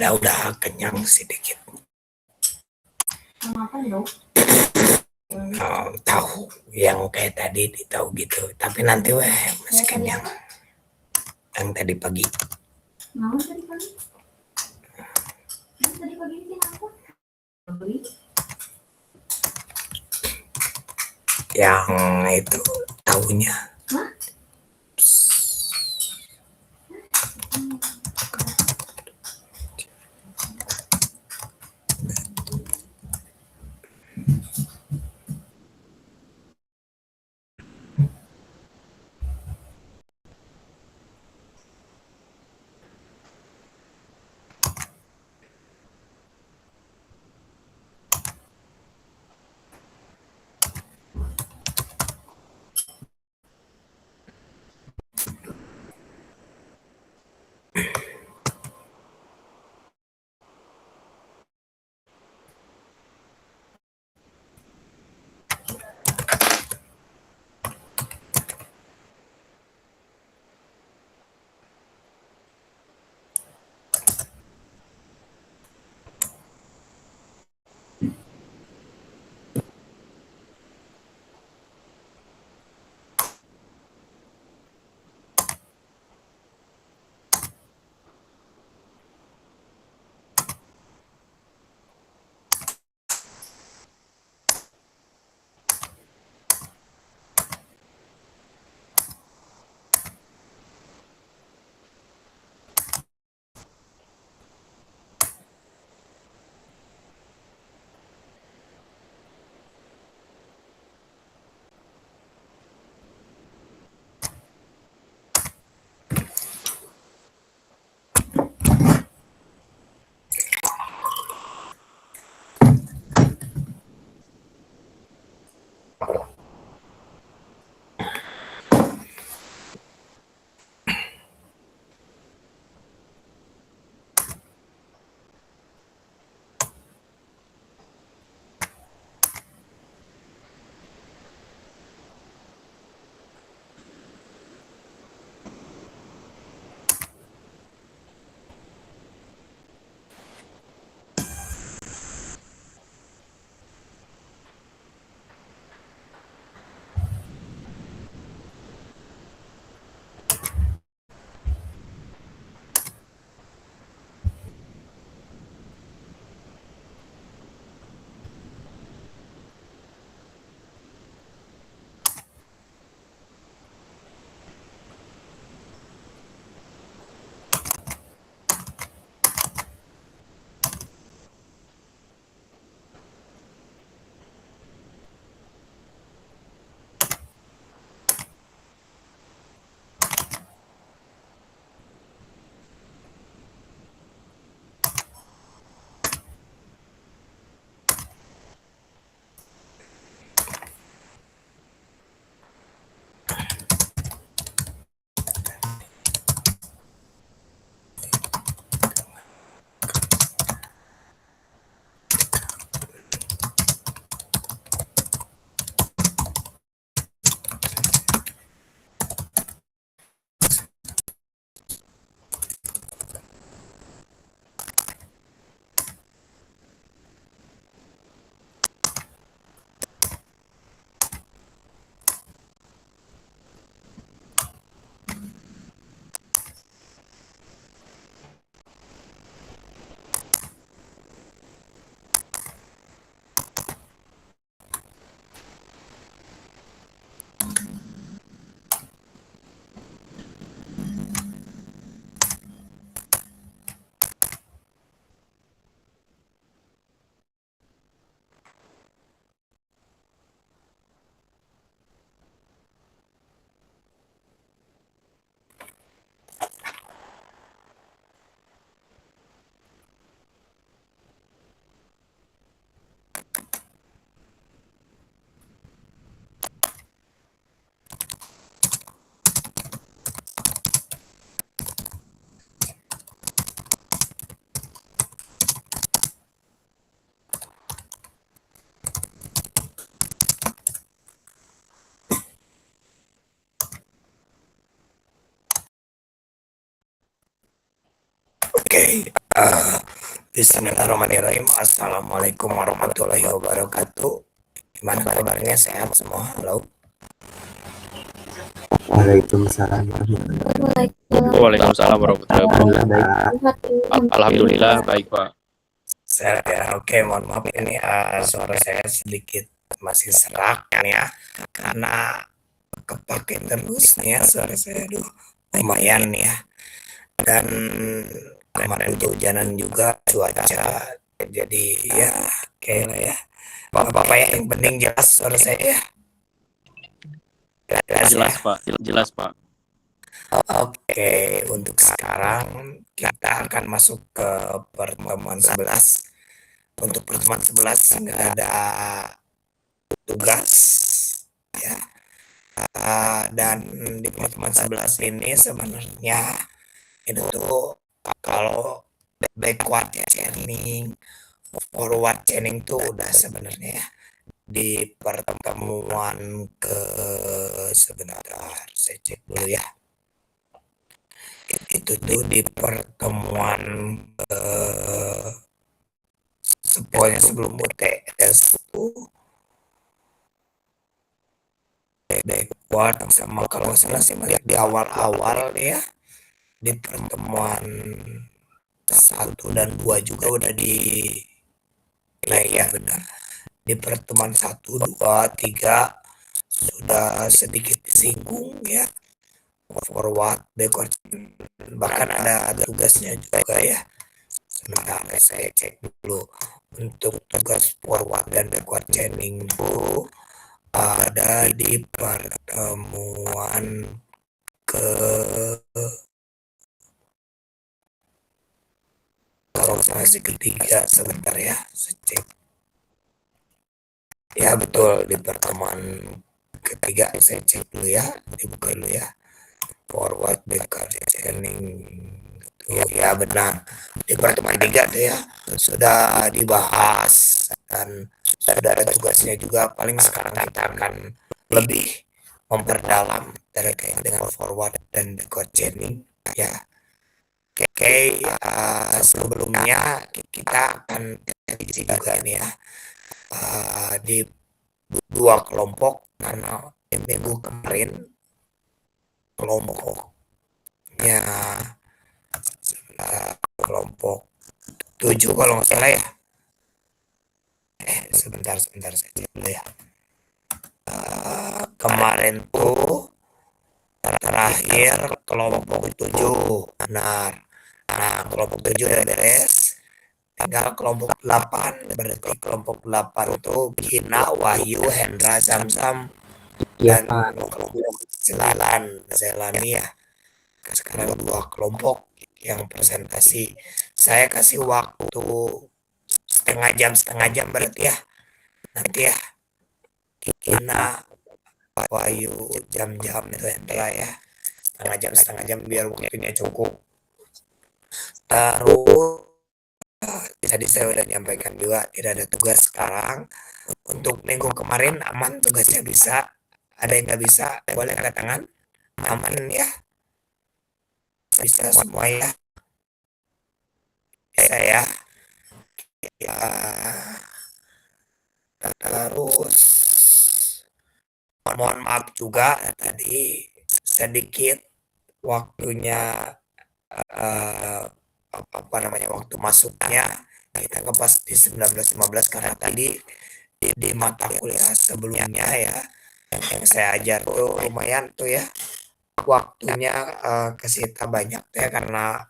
Udah kenyang sedikit. Makan dong. Tahu yang kayak tadi tahu gitu, tapi nanti masih kenyang. Yang tadi pagi. Tadi pagi? Tadi pagi ini apa? Yang itu tahunya. Hah? Oke, Bismillahirrahmanirrahim. Assalamualaikum warahmatullahi wabarakatuh. Gimana kabarnya? Sehat semua? Halo. Waalaikumsalam warahmatullahi Waalaikumsalam warahmatullahi wabarakatuh. wabarakatuh. Alhamdulillah baik Pak. Sehat ya. Oke, mohon maaf ini suara saya sedikit masih serak ya, karena kepake terus nih ya suara saya. Aduh, lumayan ya. Dan kemarin kehujanan juga cuaca, jadi ya kayak lah ya. Bapak-bapak ya, yang penting jelas suara saya ya. Jelas Pak, jelas Pak. Oke, untuk sekarang kita akan masuk ke pertemuan 11. Untuk pertemuan 11 nggak ada tugas ya. Dan di pertemuan 11 ini sebenarnya itu tuh kalau backward chaining, forward chaining tuh udah sebenarnya ya. Di pertemuan sebentar saya cek dulu ya. Itu tuh di pertemuan seponya sebelum UTS tuh backward sama kalau salah sih di awal-awal ya, di pertemuan 1 dan 2 juga udah ya benar. Di pertemuan 1, 2, 3 sudah sedikit disinggung ya, forward, backward, bahkan ada tugasnya juga ya. Sebentar saya cek dulu. Untuk tugas forward dan backward chaining itu ada di pertemuan kalau ketiga. Sebentar ya, saya cek. Ya betul, di pertemuan ketiga saya cek dulu ya, dibuka dulu ya. Forward backward chaining ya benar, di pertemuan 3 tuh ya sudah dibahas dan sudah ada tugasnya juga. Paling sekarang kita akan lebih memperdalam terkait dengan forward dan backward chaining ya. Oke, sebelumnya kita akan isi juga nih ya, di 2 kelompok, karena minggu kemarin kelompoknya kelompok 7 kalau nggak salah ya. Sebentar saya cek dulu ya. Kemarin tuh terakhir kelompok 7 benar. Nah, kelompok 7 udah beres, tinggal kelompok 8. Berarti kelompok 8 tuh Gina, Wahyu, Hendra, Samsam, Ya dan Pak, kelompok Zelani ya. Sekarang 2 kelompok yang presentasi. Saya kasih waktu setengah jam berarti ya. Nanti ya Gina, Wahyu jam-jam itu Hendra ya. Setengah jam biar waktunya cukup. Terus tadi saya udah nyampaikan juga tidak ada tugas sekarang. Untuk minggu kemarin aman tugasnya, bisa. Ada yang nggak bisa boleh angkat tangan. Aman ya, bisa semua ya. Saya ya. Terus mohon maaf juga tadi sedikit waktunya, apa namanya, waktu masuknya kita ngepas di 19.15 karena tadi di mata kuliah sebelumnya ya yang saya ajar tuh lumayan tuh ya waktunya, kesita banyak tuh ya, karena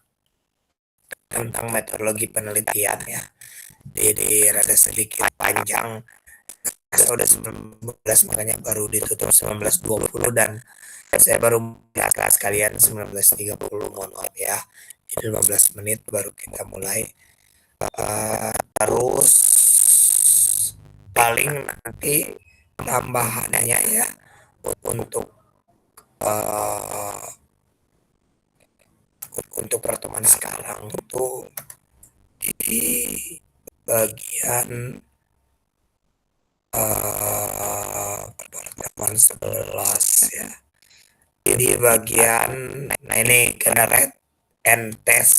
tentang metodologi penelitian ya, di rada sedikit panjang. Saya udah 19 makanya baru ditutup 19.20 dan saya baru kelas kalian 19.30, mohon maaf ya. Jadi 15 menit baru kita mulai. Terus paling nanti tambahannya ya untuk uh, untuk pertemuan sekarang itu di bagian pertemuan 11 ya. Di bagian, nah ini generate and test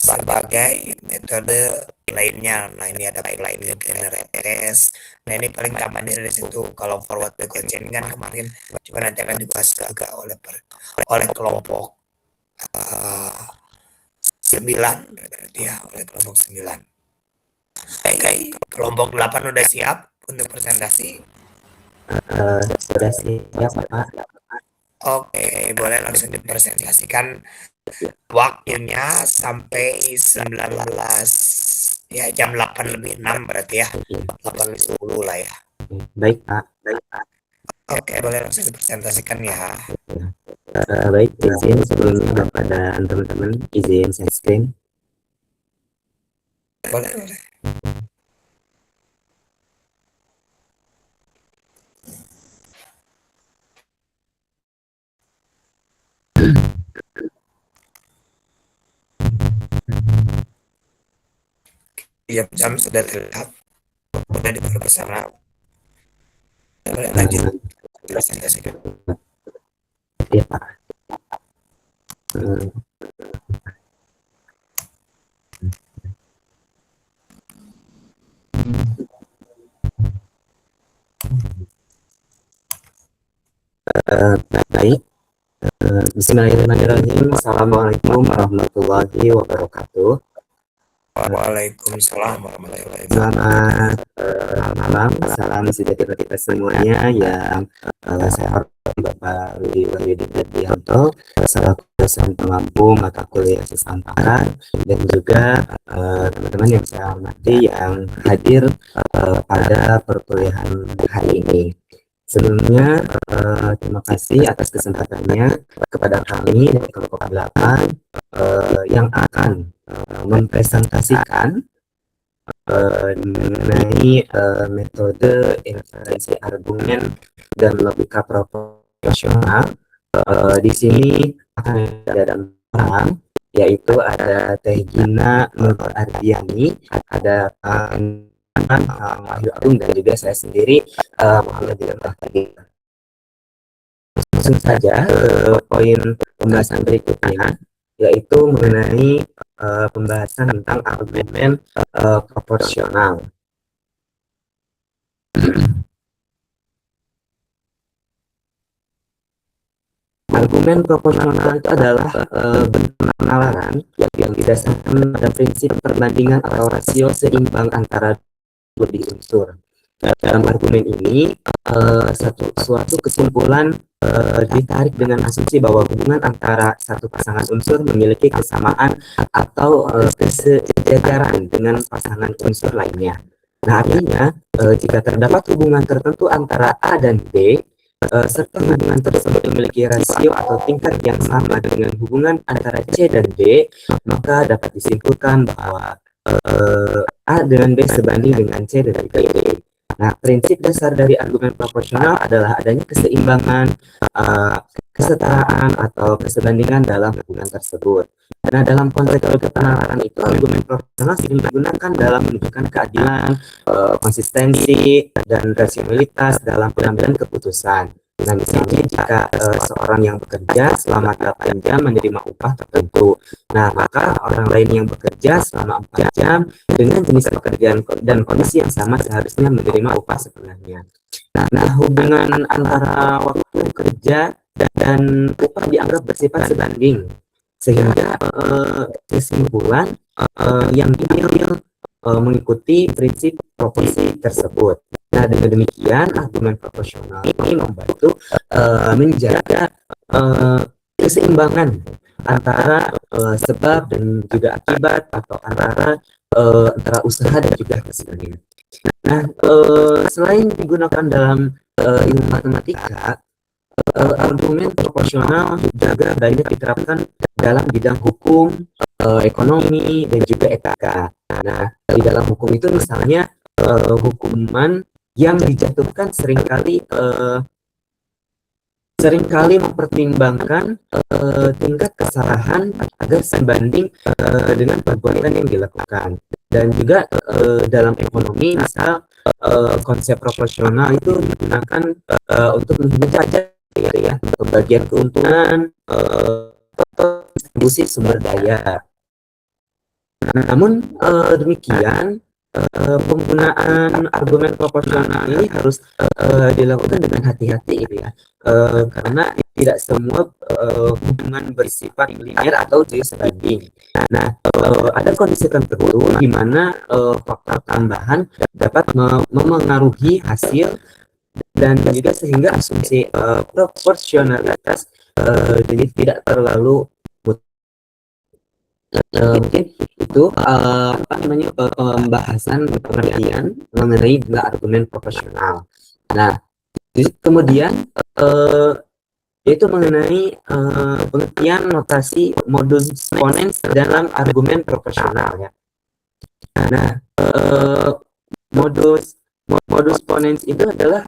berbagai metode lainnya. Nah, ini ada lainnya generators. Nah, ini paling gampang dari situ. Kalau forward backward chain kan kemarin cuma nanti akan dibahas agak oleh kelompok 9 berarti ya, oleh kelompok 9. Oke, kelompok 8 udah siap untuk presentasi. Sudah siap Pak. Oke, boleh langsung dipresentasikan. Waktunya sampai 19 ya, jam 8:06 berarti ya, 8:10 lah ya. Baik Pak. Oke, boleh langsung dipresentasikan ya. Baik, izin sebelumnya Bapak dan teman-teman izin share screen. Boleh. Jam sudah terlihat, udah diperbesar. Boleh lanjut presentasikan. Ya Pak. Baik. Bismillahirrahmanirrahim. Assalamualaikum warahmatullahi wabarakatuh. Waalaikumsalam warahmatullahi wabarakatuh. Selamat malam, salam sejahtera kita semuanya yang saya hormati Bapak Rudi Wahyudi Dardianto, selaku dosen pengampu mata kuliah Sesampakan, dan juga teman-teman yang saya hormati yang hadir pada perkuliahan hari ini. Sebelumnya, terima kasih atas kesempatannya kepada kami dari kelompok 8 yang akan mempresentasikan mengenai metode inferensi argumen dan logika proporsional. Di sini akan ada 6 orang, yaitu ada Teh Gina Nur Ardiani, ada Wahyu Agung, dan juga saya sendiri Muhammad Diantah tadi. Langsung saja ke poin pembahasan berikutnya, yaitu mengenai pembahasan tentang argumen proporsional. Argumen proporsional itu adalah bentuk penalaran yang didasarkan pada prinsip perbandingan atau rasio seimbang antara lebih unsur. Dalam argumen ini, suatu kesimpulan ditarik dengan asumsi bahwa hubungan antara satu pasangan unsur memiliki kesamaan atau kesejajaran dengan pasangan unsur lainnya. Nah, artinya jika terdapat hubungan tertentu antara A dan B, serta hubungan tersebut memiliki rasio atau tingkat yang sama dengan hubungan antara C dan D, maka dapat disimpulkan bahwa A dengan B sebanding dengan C dan juga D. Nah, prinsip dasar dari argumen proporsional adalah adanya keseimbangan, kesetaraan, atau kesebandingan dalam hubungan tersebut. Nah, dalam konteks penalaran itu, argumen proporsional sering digunakan dalam menunjukkan keadilan, konsistensi, dan rasionalitas dalam pengambilan keputusan. Nah, misalnya jika seorang yang bekerja selama 8 jam menerima upah tertentu, nah maka orang lain yang bekerja selama 4 jam dengan jenis pekerjaan dan kondisi yang sama seharusnya menerima upah setengahnya. Nah, hubungan antara waktu kerja dan upah dianggap bersifat sebanding, sehingga kesimpulan yang diambil mengikuti prinsip proporsi tersebut. Nah, dengan demikian argumen proporsional ini membantu menjaga keseimbangan antara sebab dan juga akibat, atau antara usaha dan juga hasilnya. Nah, selain digunakan dalam ilmu matematika, argumen proporsional juga banyak diterapkan dalam bidang hukum, ekonomi, dan juga etika. Nah, di dalam hukum itu misalnya hukuman yang dijatuhkan seringkali mempertimbangkan tingkat kesalahan agar sebanding dengan perbuatan yang dilakukan. Dan juga dalam ekonomi, misal konsep proporsional itu digunakan untuk mencatat ya pembagian keuntungan atau distribusi sumber daya. Namun demikian, penggunaan argumen proporsional ini harus dilakukan dengan hati-hati gitu ya. Karena tidak semua hubungan bersifat linear atau jauh sebanding. Nah, ada kondisi tertentu di mana faktor tambahan dapat memengaruhi hasil dan juga sehingga asumsi proporsionalitas jadi tidak terlalu mungkin itu apa namanya pembahasan pengertian mengenai dua argumen proporsional. Nah, kemudian yaitu mengenai pengertian notasi modus ponens dalam argumen proporsional ya. Nah, modus ponens itu adalah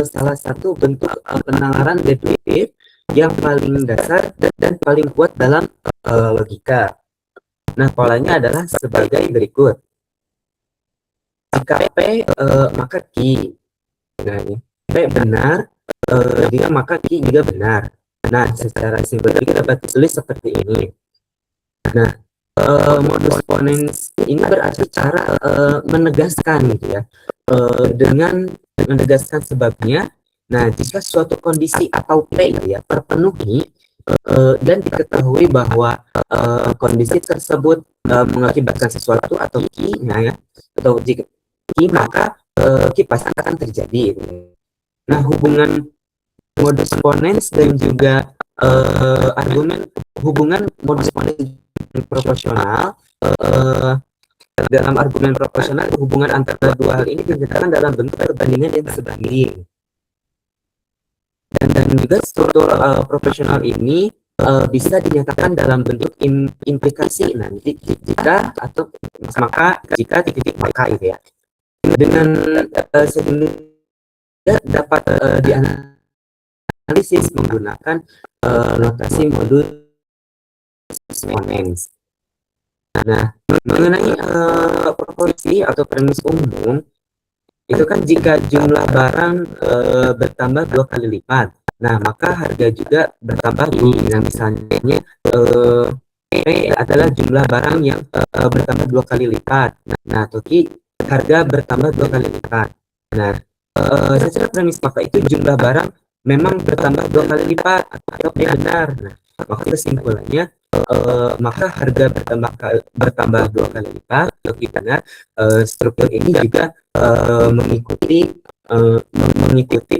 salah satu bentuk penalaran deduktif yang paling dasar dan paling kuat dalam logika. Nah, polanya adalah sebagai berikut. Jika P maka Q. Nah, P benar, jika maka Q juga benar. Nah, secara simpel kita dapat tulis seperti ini. Nah, modus ponens ini berarti cara menegaskan gitu ya. Dengan menegaskan sebabnya. Nah, jika suatu kondisi atau P gitu ya terpenuhi dan diketahui bahwa kondisi tersebut mengakibatkan sesuatu atau Q-nya ya, atau jika Q maka Q pasti akan terjadi. Nah, hubungan modus ponens dan juga hubungan modus ponens proporsional dalam argumen proporsional, hubungan antara dua hal ini dinyatakan dalam bentuk perbandingan yang sebanding. Dan juga struktur proporsional ini bisa dinyatakan dalam bentuk implikasi nanti jika atau maka jika titik maka itu ya, dengan sehingga dapat dianalisis menggunakan notasi modus ponens. Nah, mengenai proporsi atau premis umum itu kan jika jumlah barang bertambah 2 kali lipat, nah maka harga juga bertambah ini. Nah, misalnya P adalah jumlah barang yang bertambah 2 kali lipat. Nah, atau Q harga bertambah 2 kali lipat. Nah, secara premis maka itu jumlah barang memang bertambah 2 kali lipat atau benar. Nah, maka kesimpulannya maka harga bertambah 2 kali lipat. Karena struktur ini juga mengikuti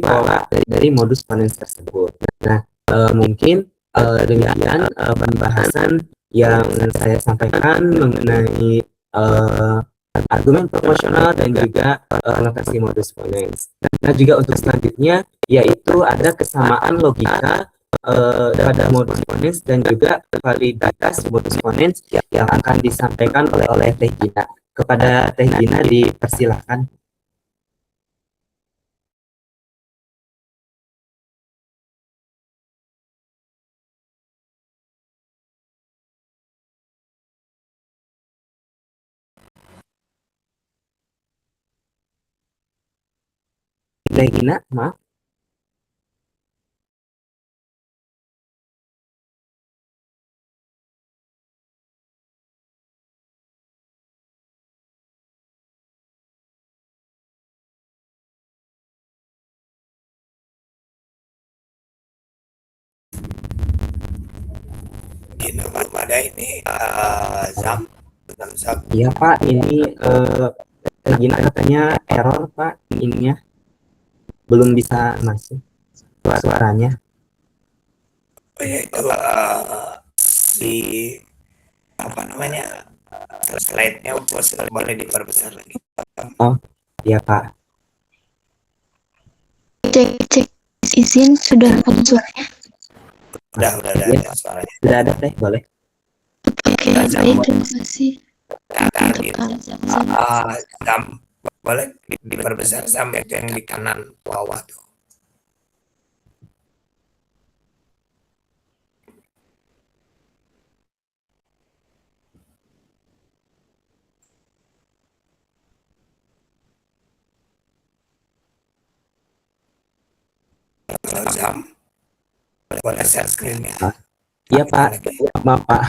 pola dari modus ponens tersebut. Nah, mungkin demikian pembahasan yang saya sampaikan mengenai argumen proporsional dan juga notasi modus ponens. Nah, juga untuk selanjutnya yaitu ada kesamaan logika pada modus ponens dan juga validitas modus ponens yang akan disampaikan oleh Teh Gina. Kepada Teh Gina dipersilahkan. Teh Gina, maaf. Gina belum ada ini Zam. Iya Pak, ini Teh Gina katanya error Pak, ininya belum bisa masuk suaranya. Oh ya, itu di apa namanya slide-nya boleh diperbesar lagi. Oh, iya Pak. Cek izin sudah ada suaranya. Udah Ya. ada suaranya. Sudah ada Teh, boleh. Oke, baik, terima kasih. Nah, Untuk gitu. alasan. Zam, boleh diperbesar sampai yang di kanan bawah tuh. Kalau Zam, boleh share screen-nya. Iya Pak, maaf Pak.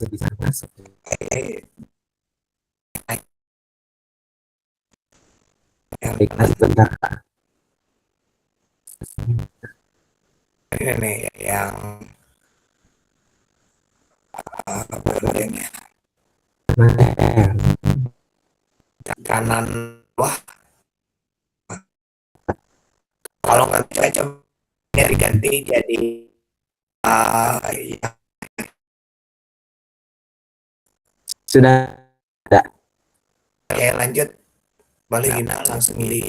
Bisa yang Baik, sebentar. ini nih yang apa namanya Nah, kanan bawah. Kalau nggak bisa coba diganti jadi ya, sudah ada. kayak lanjut boleh Gina langsung di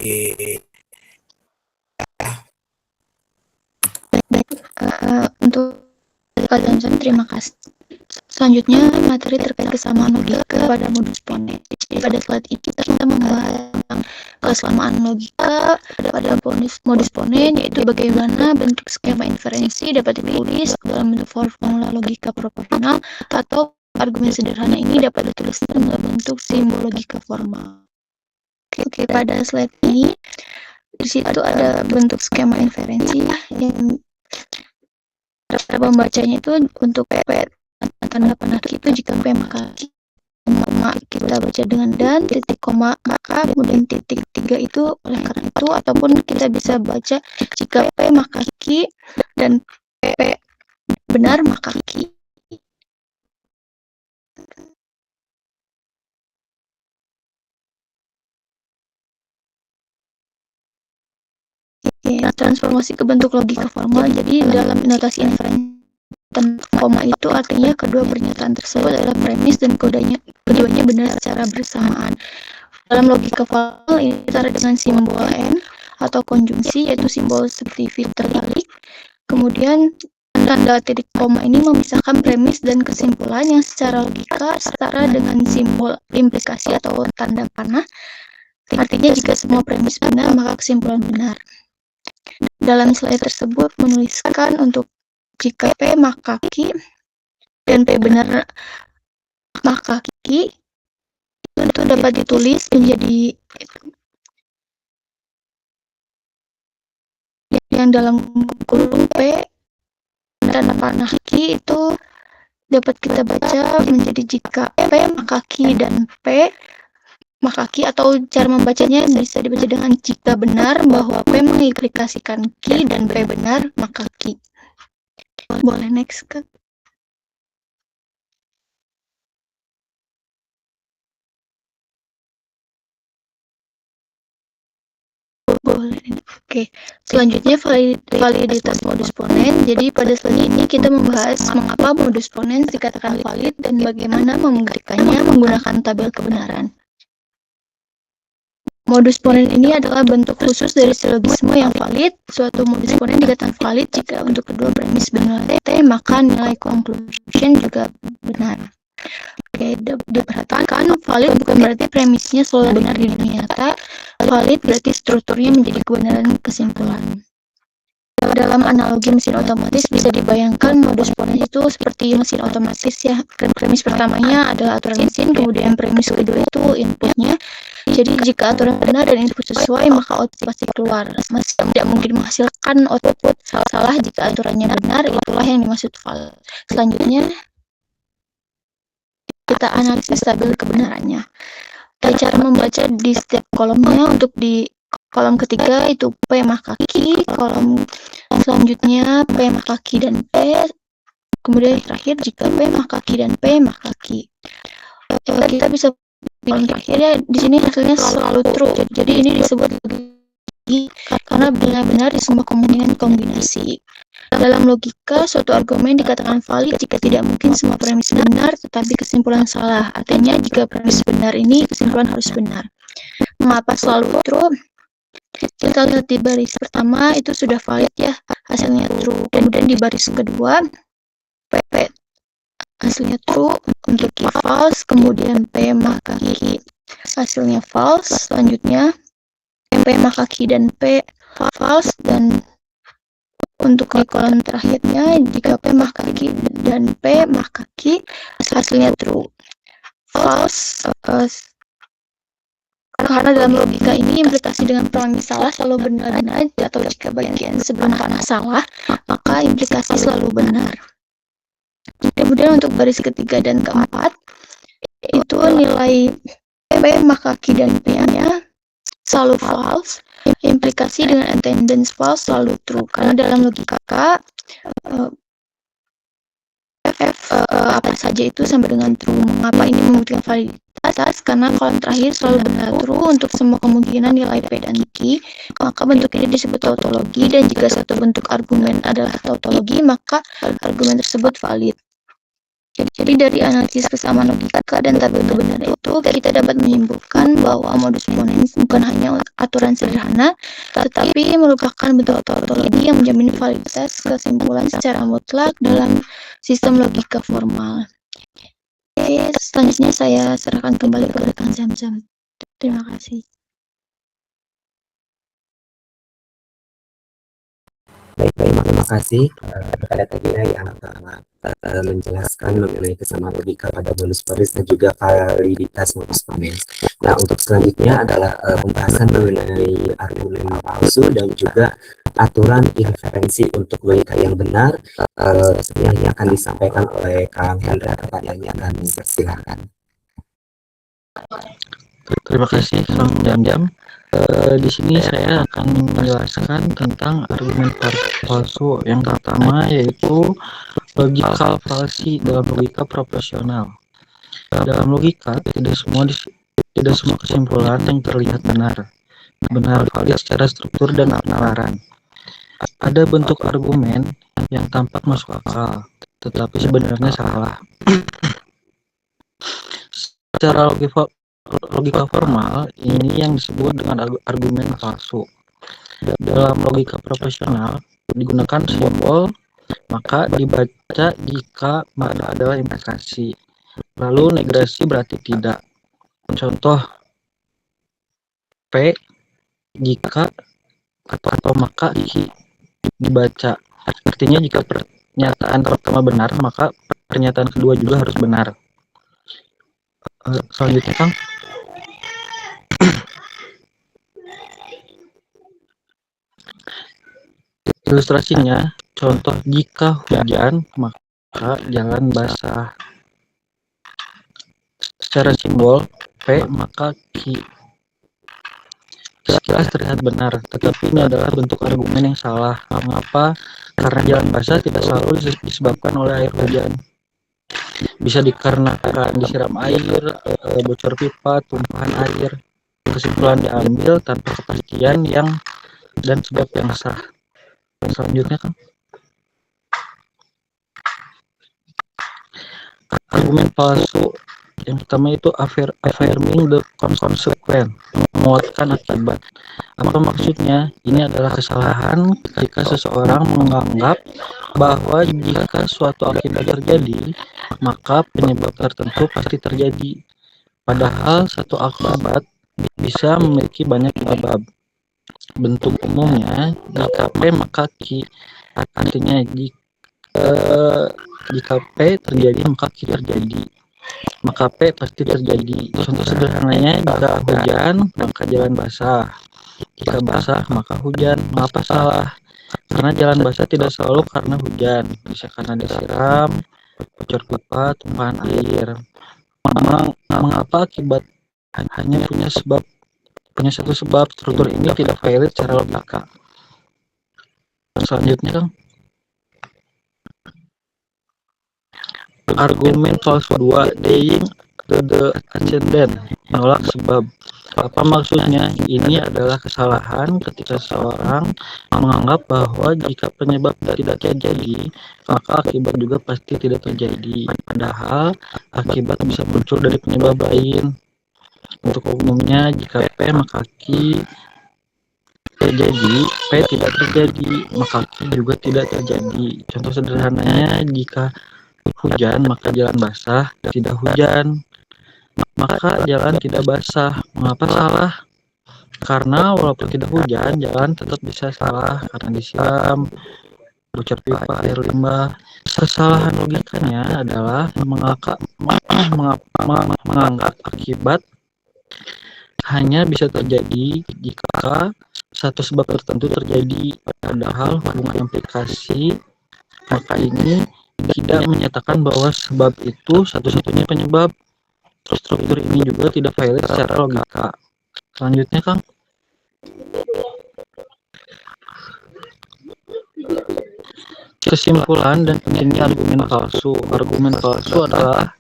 Untuk kalian semua terima kasih. Selanjutnya materi terkait kesamaan logika pada modus ponens. Jadi pada slide ini kita membahas tentang kesamaan logika pada modus ponens, yaitu bagaimana bentuk skema inferensi dapat ditulis dalam bentuk formula logika proporsional atau argumen sederhana ini dapat ditulis dalam bentuk simbol logika formal. Oke, pada slide ini di situ ada bentuk skema inferensi yang cara membacanya itu untuk tanda panah itu jika P maka koma kita baca dengan dan titik koma maka kemudian titik 3 itu oleh karena itu, ataupun kita bisa baca jika P maka Q dan P benar maka Q. Ya, transformasi ke bentuk logika formal. Jadi dalam notasi inferensi koma itu artinya kedua pernyataan tersebut adalah premis dan keduanya benar secara bersamaan. Dalam logika formal ini ditara dengan simbol N atau konjungsi, yaitu simbol seperti filter balik. Kemudian tanda titik koma ini memisahkan premis dan kesimpulan yang secara logika setara dengan simbol implikasi atau tanda panah. Artinya jika semua premis benar maka kesimpulan benar. Dalam slide tersebut menuliskan untuk jika P maka Q dan P benar maka Q itu dapat ditulis menjadi yang dalam kurung P dan panah Q itu dapat kita baca menjadi jika P maka Q dan P maka Q, atau cara membacanya bisa dibaca dengan jika benar bahwa P mengimplikasikan Q dan P benar maka Q. Boleh next, Kak. Boleh. Oke. Selanjutnya validitas modus ponens. Jadi pada slide ini kita membahas mengapa modus ponens dikatakan valid dan bagaimana membuktikannya menggunakan tabel kebenaran. Modus ponens ini adalah bentuk khusus dari silogisme yang valid. Suatu modus ponens dikatakan valid jika untuk kedua premis benar T, maka nilai conclusion juga benar. Oke, diperhatikan valid bukan berarti premisnya selalu benar di dunia nyata. Valid berarti strukturnya menjadi kebenaran kesimpulan. Dalam analogi mesin otomatis bisa dibayangkan modus ponens itu seperti mesin otomatis ya. Premis pertamanya adalah aturan mesin, kemudian premis kedua itu inputnya. Jadi jika aturan benar dan input sesuai maka output pasti keluar. Mesin tidak mungkin menghasilkan output salah jika aturannya benar, itulah yang dimaksud valid. Selanjutnya kita analisis tabel kebenarannya. Cara membaca di setiap kolomnya. Untuk di kolom ketiga itu P maka Q, kolom selanjutnya P maka Q dan P, kemudian terakhir jika P maka Q dan P maka Q. Kita bisa kolom terakhir ya, di sini hasilnya selalu true. Jadi ini disebut karena benar-benar di semua kemungkinan kombinasi. Dalam logika, suatu argumen dikatakan valid jika tidak mungkin semua premis benar, tetapi kesimpulan salah. Artinya jika premis benar ini, kesimpulan harus benar. Mengapa selalu true? Kita lihat di baris pertama itu sudah valid ya, hasilnya true. Kemudian di baris kedua, P hasilnya true, untuk Q false, kemudian P maka Q hasilnya false. Selanjutnya P maka Q dan P false, dan untuk di kolom terakhirnya jika P maka Q dan P maka Q hasilnya true. False karena dalam logika ini implikasi dengan premis salah selalu benar, atau jika bagian sebelum panah salah maka implikasi selalu benar. Kemudian untuk baris ketiga dan keempat nilai P maka Q dan P-nya selalu false. Implikasi dengan attendance false selalu true. Karena dalam logika apa saja itu sama dengan true. Mengapa ini membuktikan validitas? Karena kolom terakhir selalu benar true untuk semua kemungkinan nilai P dan Q. Maka bentuk ini disebut tautologi, dan jika satu bentuk argumen adalah tautologi, maka argumen tersebut valid. Jadi dari analisis kesamaan logika dan tabel kebenaran itu, kita dapat menyimpulkan bahwa modus ponens bukan hanya aturan sederhana, tetapi merupakan bentuk tautologi yang menjamin validitas kesimpulan secara mutlak dalam sistem logika formal. Oke, selanjutnya saya serahkan kembali ke rekan Zam-Zam. Terima kasih. Baik, terima kasih kepada Tania yang telah menjelaskan mengenai kesamaan logika pada modus ponens dan juga validitas modus ponens. Nah, untuk selanjutnya adalah pembahasan mengenai argumen palsu dan juga aturan inferensi untuk logika yang benar. Sebenarnya akan disampaikan oleh Kang Hendra. Kepadanya akan dipersilakan. Terima kasih Kang Jam-Jam. Di sini saya akan menjelaskan tentang argumen palsu. Yang pertama yaitu logical fallacy dalam logika proporsional. Dalam logika tidak semua kesimpulan yang terlihat benar valid secara struktur dan penalaran. Ada bentuk argumen yang tampak masuk akal, tetapi sebenarnya salah. Secara logika formal, ini yang disebut dengan argumen palsu. Dalam logika proporsional, digunakan simbol, maka dibaca jika mana adalah implikasi. Lalu negasi berarti tidak. Contoh, P jika atau maka Q dibaca. Artinya jika pernyataan pertama benar, maka pernyataan kedua juga harus benar. Selanjutnya, Kang. Ilustrasinya, contoh jika hujan maka jalan basah. Secara simbol P maka Q. Sekilas terlihat benar, tetapi ini adalah bentuk argumen yang salah. Mengapa? Karena jalan basah tidak selalu disebabkan oleh air hujan. Bisa dikarenakan disiram air, bocor pipa, tumpahan air. Kesimpulan diambil tanpa kepastian dan sebab yang sah. Selanjutnya, Kang. Argumen palsu yang pertama itu affirming the consequence, menguatkan akibat. Apa maksudnya? Ini adalah kesalahan ketika seseorang menganggap bahwa jika suatu akibat terjadi, maka penyebab tertentu pasti terjadi. Padahal satu akibat bisa memiliki banyak penyebab. Bentuk umumnya jika P maka Q, artinya jika P terjadi maka Q terjadi, maka P pasti terjadi. Contoh sederhananya, jika hujan maka jalan basah, jika basah maka hujan. Mengapa salah? Karena jalan basah tidak selalu karena hujan, bisa karena disiram, bocor pipa, tumpahan air. Mengapa akibat hanya punya satu sebab? Struktur ini tidak valid secara logika. Selanjutnya, Kang. Argumen palsu 2, denying the antecedent, menolak sebab. Apa maksudnya? Ini adalah kesalahan ketika seseorang menganggap bahwa jika penyebab tidak terjadi, maka akibat juga pasti tidak terjadi. Padahal akibat bisa muncul dari penyebab lain. Untuk umumnya, jika P maka Q terjadi, P tidak terjadi, maka Q juga tidak terjadi. Contoh sederhananya, jika hujan maka jalan basah, tidak hujan maka jalan tidak basah. Mengapa salah? Karena walaupun tidak hujan, jalan tetap bisa salah karena disiram, bocor pipa, air limbah. Kesalahan logikanya adalah menganggap akibat hanya bisa terjadi jika satu sebab tertentu terjadi, padahal hubungan implikasi maka ini tidak menyatakan bahwa sebab itu satu-satunya penyebab. struktur ini juga tidak valid secara logika. Selanjutnya, Kang. Kesimpulan dan pentingnya argumen palsu. Argumen palsu adalah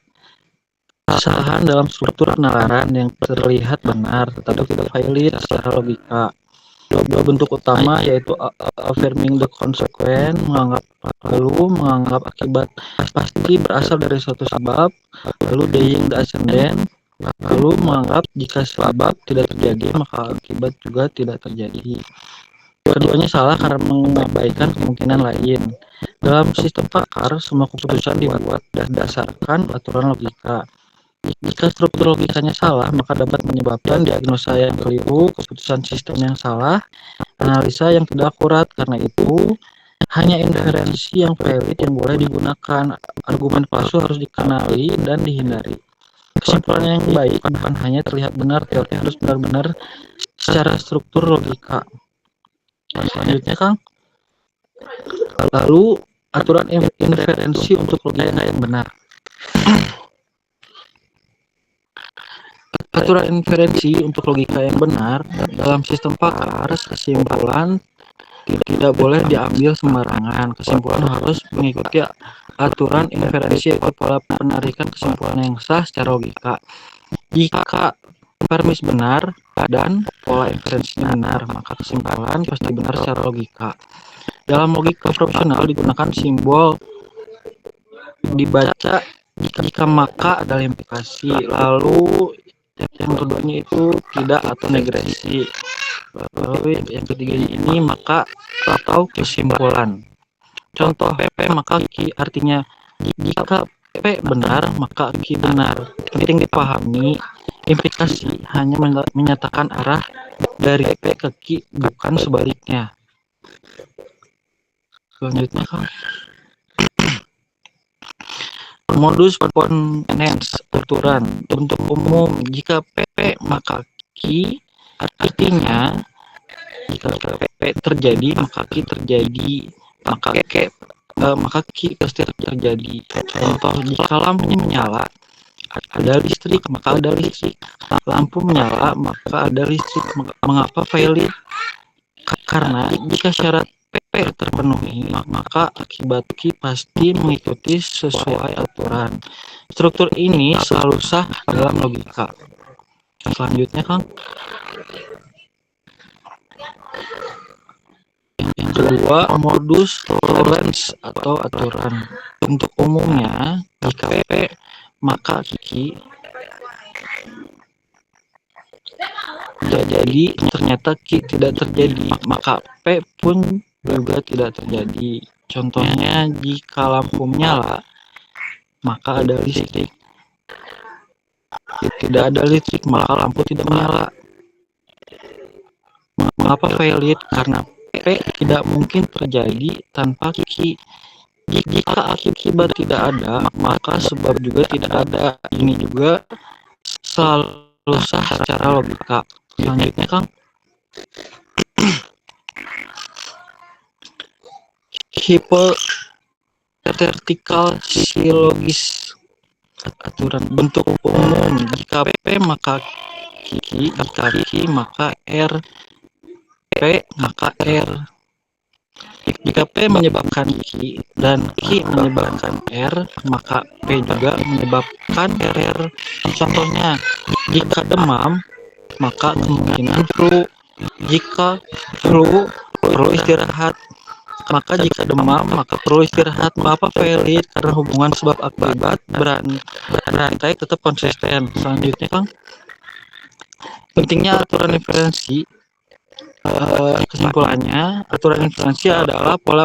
kesalahan dalam struktur penalaran yang terlihat benar tetapi tidak valid secara logika. Dua bentuk utama yaitu affirming the consequence, menganggap akibat pasti berasal dari suatu sebab, lalu denying the ascendant, lalu menganggap jika sebab tidak terjadi maka akibat juga tidak terjadi. Keduanya salah karena mengabaikan kemungkinan lain. Dalam sistem pakar, semua keputusan dibuat berdasarkan aturan logika. Jika struktur logikanya salah, maka dapat menyebabkan diagnosa yang keliru, keputusan sistem yang salah, analisa yang tidak akurat. Karena itu, hanya inferensi yang valid yang boleh digunakan. Argumen palsu harus dikenali dan dihindari. Kesimpulan yang baik bukan hanya terlihat benar, teori harus benar-benar secara struktur logika. Selanjutnya, Kang. Lalu, aturan inferensi untuk logika yang benar. Aturan inferensi untuk logika yang benar dalam sistem pakar, kesimpulan tidak boleh diambil sembarangan. Kesimpulan harus mengikuti aturan inferensi atau pola penarikan kesimpulan yang sah secara logika. Jika premis benar dan pola inferensinya benar, maka kesimpulan pasti benar secara logika. Dalam logika profesional digunakan simbol dibaca jika maka adalah implikasi, lalu yang keduanya itu tidak atau negresi, lalu yang ketiganya ini maka atau kesimpulan. Contoh P maka Q, artinya jika P benar maka Q benar. Penting dipahami, implikasi hanya menyatakan arah dari P ke Q, bukan sebaliknya. Selanjutnya, Kang. Modus ponens, aturan untuk umum. Jika P maka Q, artinya jika P terjadi maka Q terjadi, maka Q pasti terjadi. Contoh, jika lampu menyala ada listrik maka ada listrik, lampu menyala maka ada listrik. Mengapa valid? Karena jika syarat P terpenuhi maka akibat Q pasti mengikuti sesuai aturan. Struktur ini selalu sah dalam logika. Selanjutnya, Kang. Yang kedua, modus tolerance atau aturan. Untuk umumnya, jika P maka Q tidak jadi, ternyata Q tidak terjadi, maka P pun juga tidak terjadi. Contohnya, jika lampu menyala maka ada listrik, tidak ada listrik maka lampu tidak menyala. Mengapa valid? Karena P tidak mungkin terjadi tanpa Q. Jika akibat tidak ada maka sebab juga tidak ada. Ini juga selalu sah secara logika. Selanjutnya, Kang. Hipothetical silogis, aturan bentuk umum. Jika P maka Q, jika Q maka R, P maka R. Jika P menyebabkan Q dan Q menyebabkan R, maka P juga menyebabkan R. Contohnya, jika demam maka kemungkinan flu. Jika flu perlu istirahat, maka jika demam maka perlu istirahat. Mengapa valid? Karena hubungan sebab akibat berantai tetap konsisten. Selanjutnya, Kang. Pentingnya aturan inferensi. Kesimpulannya, aturan inferensi adalah pola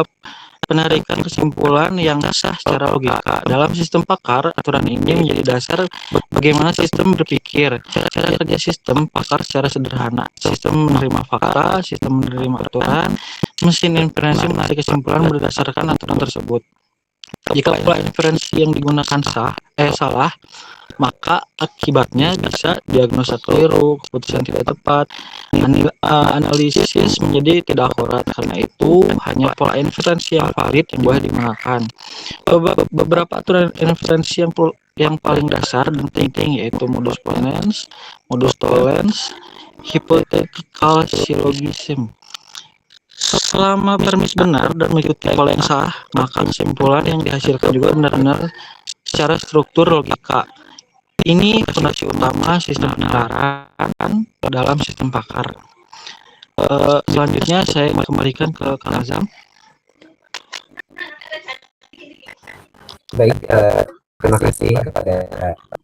penarikan kesimpulan yang sah secara logika. Dalam sistem pakar, aturan ini menjadi dasar bagaimana sistem berpikir. Cara kerja sistem pakar secara sederhana: sistem menerima fakta, sistem menerima aturan, mesin inferensi menarik kesimpulan berdasarkan aturan tersebut. Jika pola inferensi yang digunakan salah, maka akibatnya bisa diagnosa keliru, keputusan tidak tepat, analisis menjadi tidak akurat. Karena itu, hanya pola inferensi yang valid yang boleh digunakan. Beberapa aturan inferensi yang paling dasar dan penting yaitu modus ponens, modus tollens, hypothetical syllogism. Selama premis benar dan mengikuti pola yang salah, maka kesimpulan yang dihasilkan juga benar-benar secara struktur logika. Ini fondasi utama sistem penalaran dalam sistem pakar. Selanjutnya saya kembalikan ke Kang Azam. Baik, terima kasih kepada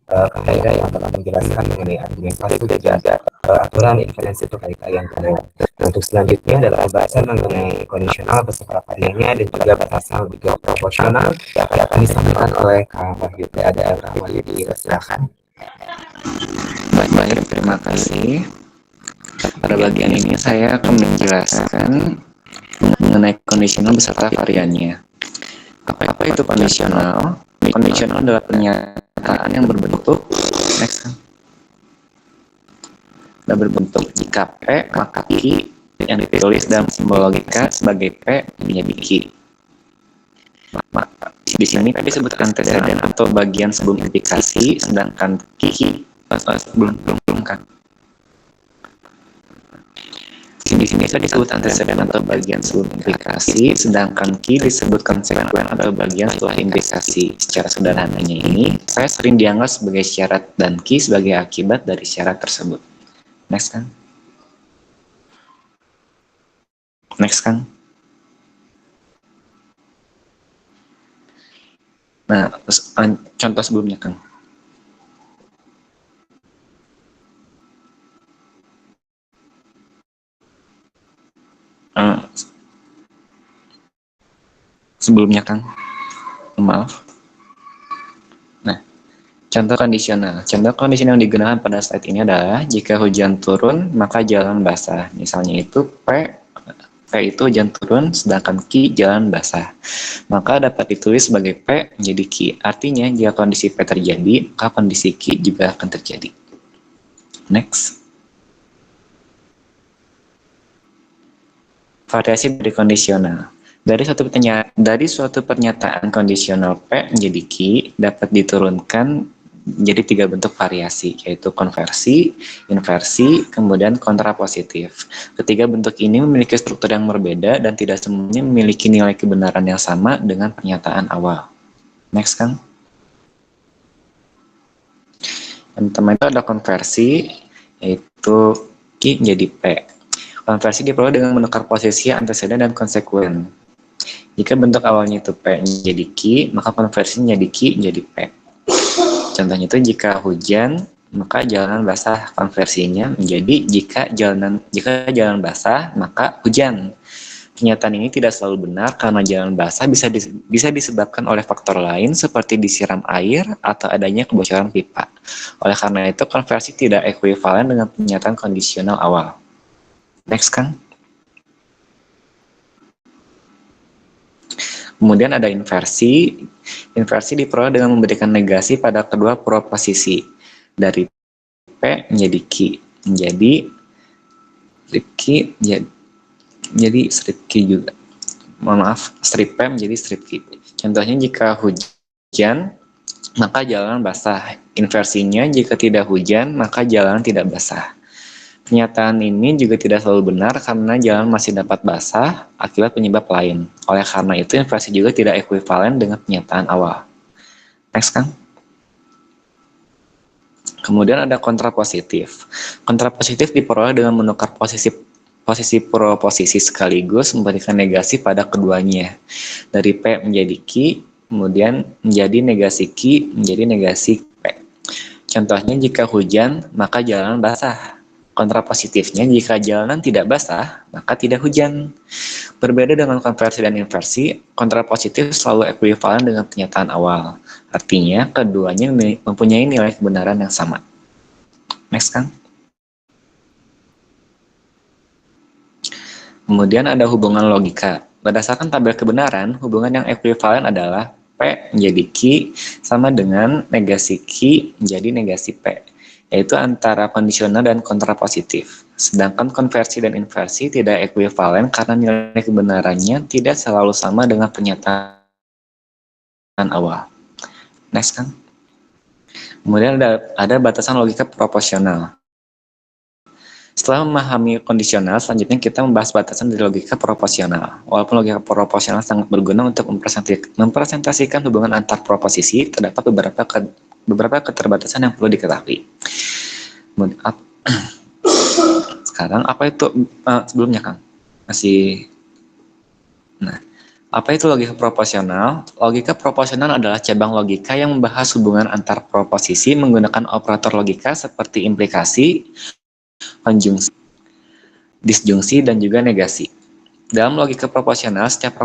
Kang Haida yang telah menjelaskan mengenai argumentasi dan juga aturan inferensi untuk kaitan yang kedua. Untuk selanjutnya adalah pembahasan mengenai kondisional beserta variannya dan juga batasan juga proporsional yang akan disampaikan oleh Kang Wahyu. Ada Kang Wahyu, dipersilakan. Baik, terima kasih. Pada bagian ini saya akan menjelaskan mengenai kondisional beserta variannya. Apa itu kondisional? Kondisional adalah pernyataan yang berbentuk berbentuk jika P maka Q yang ditulis dalam simbol logika sebagai P menjadi Q. Maka di sini P disebut anteseden atau bagian sebelum implikasi, sedangkan Q belum kan. Di sini saya disebut anteseden atau bagian sebelum implikasi, sedangkan Q disebut konsekuen atau bagian setelah implikasi. Secara sederhananya ini, saya sering dianggap sebagai syarat dan Q sebagai akibat dari syarat tersebut. Next kan? Nah, contoh sebelumnya kan. Sebelumnya Kang, maaf. Nah, contoh kondisional yang digunakan pada slide ini adalah jika hujan turun maka jalan basah. Misalnya itu P itu hujan turun, sedangkan Q jalan basah. Maka dapat ditulis sebagai P menjadi Q. Artinya jika kondisi P terjadi, maka kondisi Q juga akan terjadi. Next. Variasi dari kondisional. Dari suatu pernyataan kondisional P menjadi Q dapat diturunkan menjadi 3 bentuk variasi, yaitu konversi, inversi, kemudian kontrapositif. Ketiga bentuk ini memiliki struktur yang berbeda dan tidak semuanya memiliki nilai kebenaran yang sama dengan pernyataan awal. Next kan? Yang pertama itu ada konversi, yaitu Q menjadi P. Konversi diperoleh dengan menukar posisi anteseden dan konsekuen. Jika bentuk awalnya itu P menjadi Q, maka konversinya menjadi Q menjadi P. Contohnya itu jika hujan, maka jalanan basah, konversinya menjadi jika jalan basah, maka hujan. Pernyataan ini tidak selalu benar karena jalan basah bisa disebabkan oleh faktor lain seperti disiram air atau adanya kebocoran pipa. Oleh karena itu, konversi tidak ekuivalen dengan pernyataan kondisional awal. Next kan? Kemudian ada inversi. Inversi diperoleh dengan memberikan negasi pada kedua proposisi. Dari P menjadi Q. Menjadi strip Q jadi strip Q juga. Strip P menjadi strip Q. Contohnya jika hujan, maka jalan basah. Inversinya jika tidak hujan, maka jalan tidak basah. Pernyataan ini juga tidak selalu benar karena jalan masih dapat basah akibat penyebab lain. Oleh karena itu, inversi juga tidak ekuivalen dengan pernyataan awal. Next kan? Kemudian ada kontrapositif. Kontrapositif diperoleh dengan menukar posisi proposisi sekaligus memberikan negasi pada keduanya. Dari P menjadi Q, kemudian menjadi negasi Q menjadi negasi P. Contohnya jika hujan, maka jalan basah. Kontrapositifnya, jika jalanan tidak basah, maka tidak hujan. Berbeda dengan konversi dan inversi, kontrapositif selalu ekuivalen dengan pernyataan awal. Artinya, keduanya mempunyai nilai kebenaran yang sama. Next kan? Kemudian ada hubungan logika. Berdasarkan tabel kebenaran, hubungan yang ekuivalen adalah P menjadi Q sama dengan negasi Q menjadi negasi P, yaitu antara kondisional dan kontrapositif. Sedangkan konversi dan inversi tidak ekuivalen karena nilai kebenarannya tidak selalu sama dengan pernyataan awal. Next kan? Kemudian ada batasan logika proporsional. Setelah memahami kondisional, selanjutnya kita membahas batasan dari logika proporsional. Walaupun logika proporsional sangat berguna untuk mempresentasikan hubungan antar proposisi, terdapat beberapa keterbatasan yang perlu diketahui. Sekarang apa itu sebelumnya, Kang? Apa itu logika proporsional? Logika proporsional adalah cabang logika yang membahas hubungan antar proposisi menggunakan operator logika seperti implikasi, konjungsi, disjungsi, dan juga negasi. Dalam logika proporsional, setiap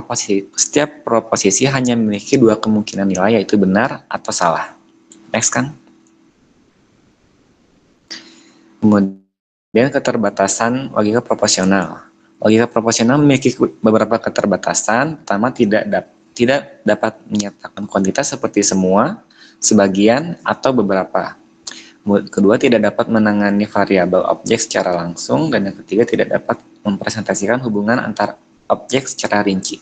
proposisi hanya memiliki dua kemungkinan nilai, yaitu benar atau salah. Next, kan? Kemudian keterbatasan logika proporsional. Logika proporsional memiliki beberapa keterbatasan. Pertama, tidak dapat menyatakan kuantitas seperti semua, sebagian, atau beberapa. Kedua, tidak dapat menangani variabel objek secara langsung. Dan yang ketiga, tidak dapat mempresentasikan hubungan antar objek secara rinci.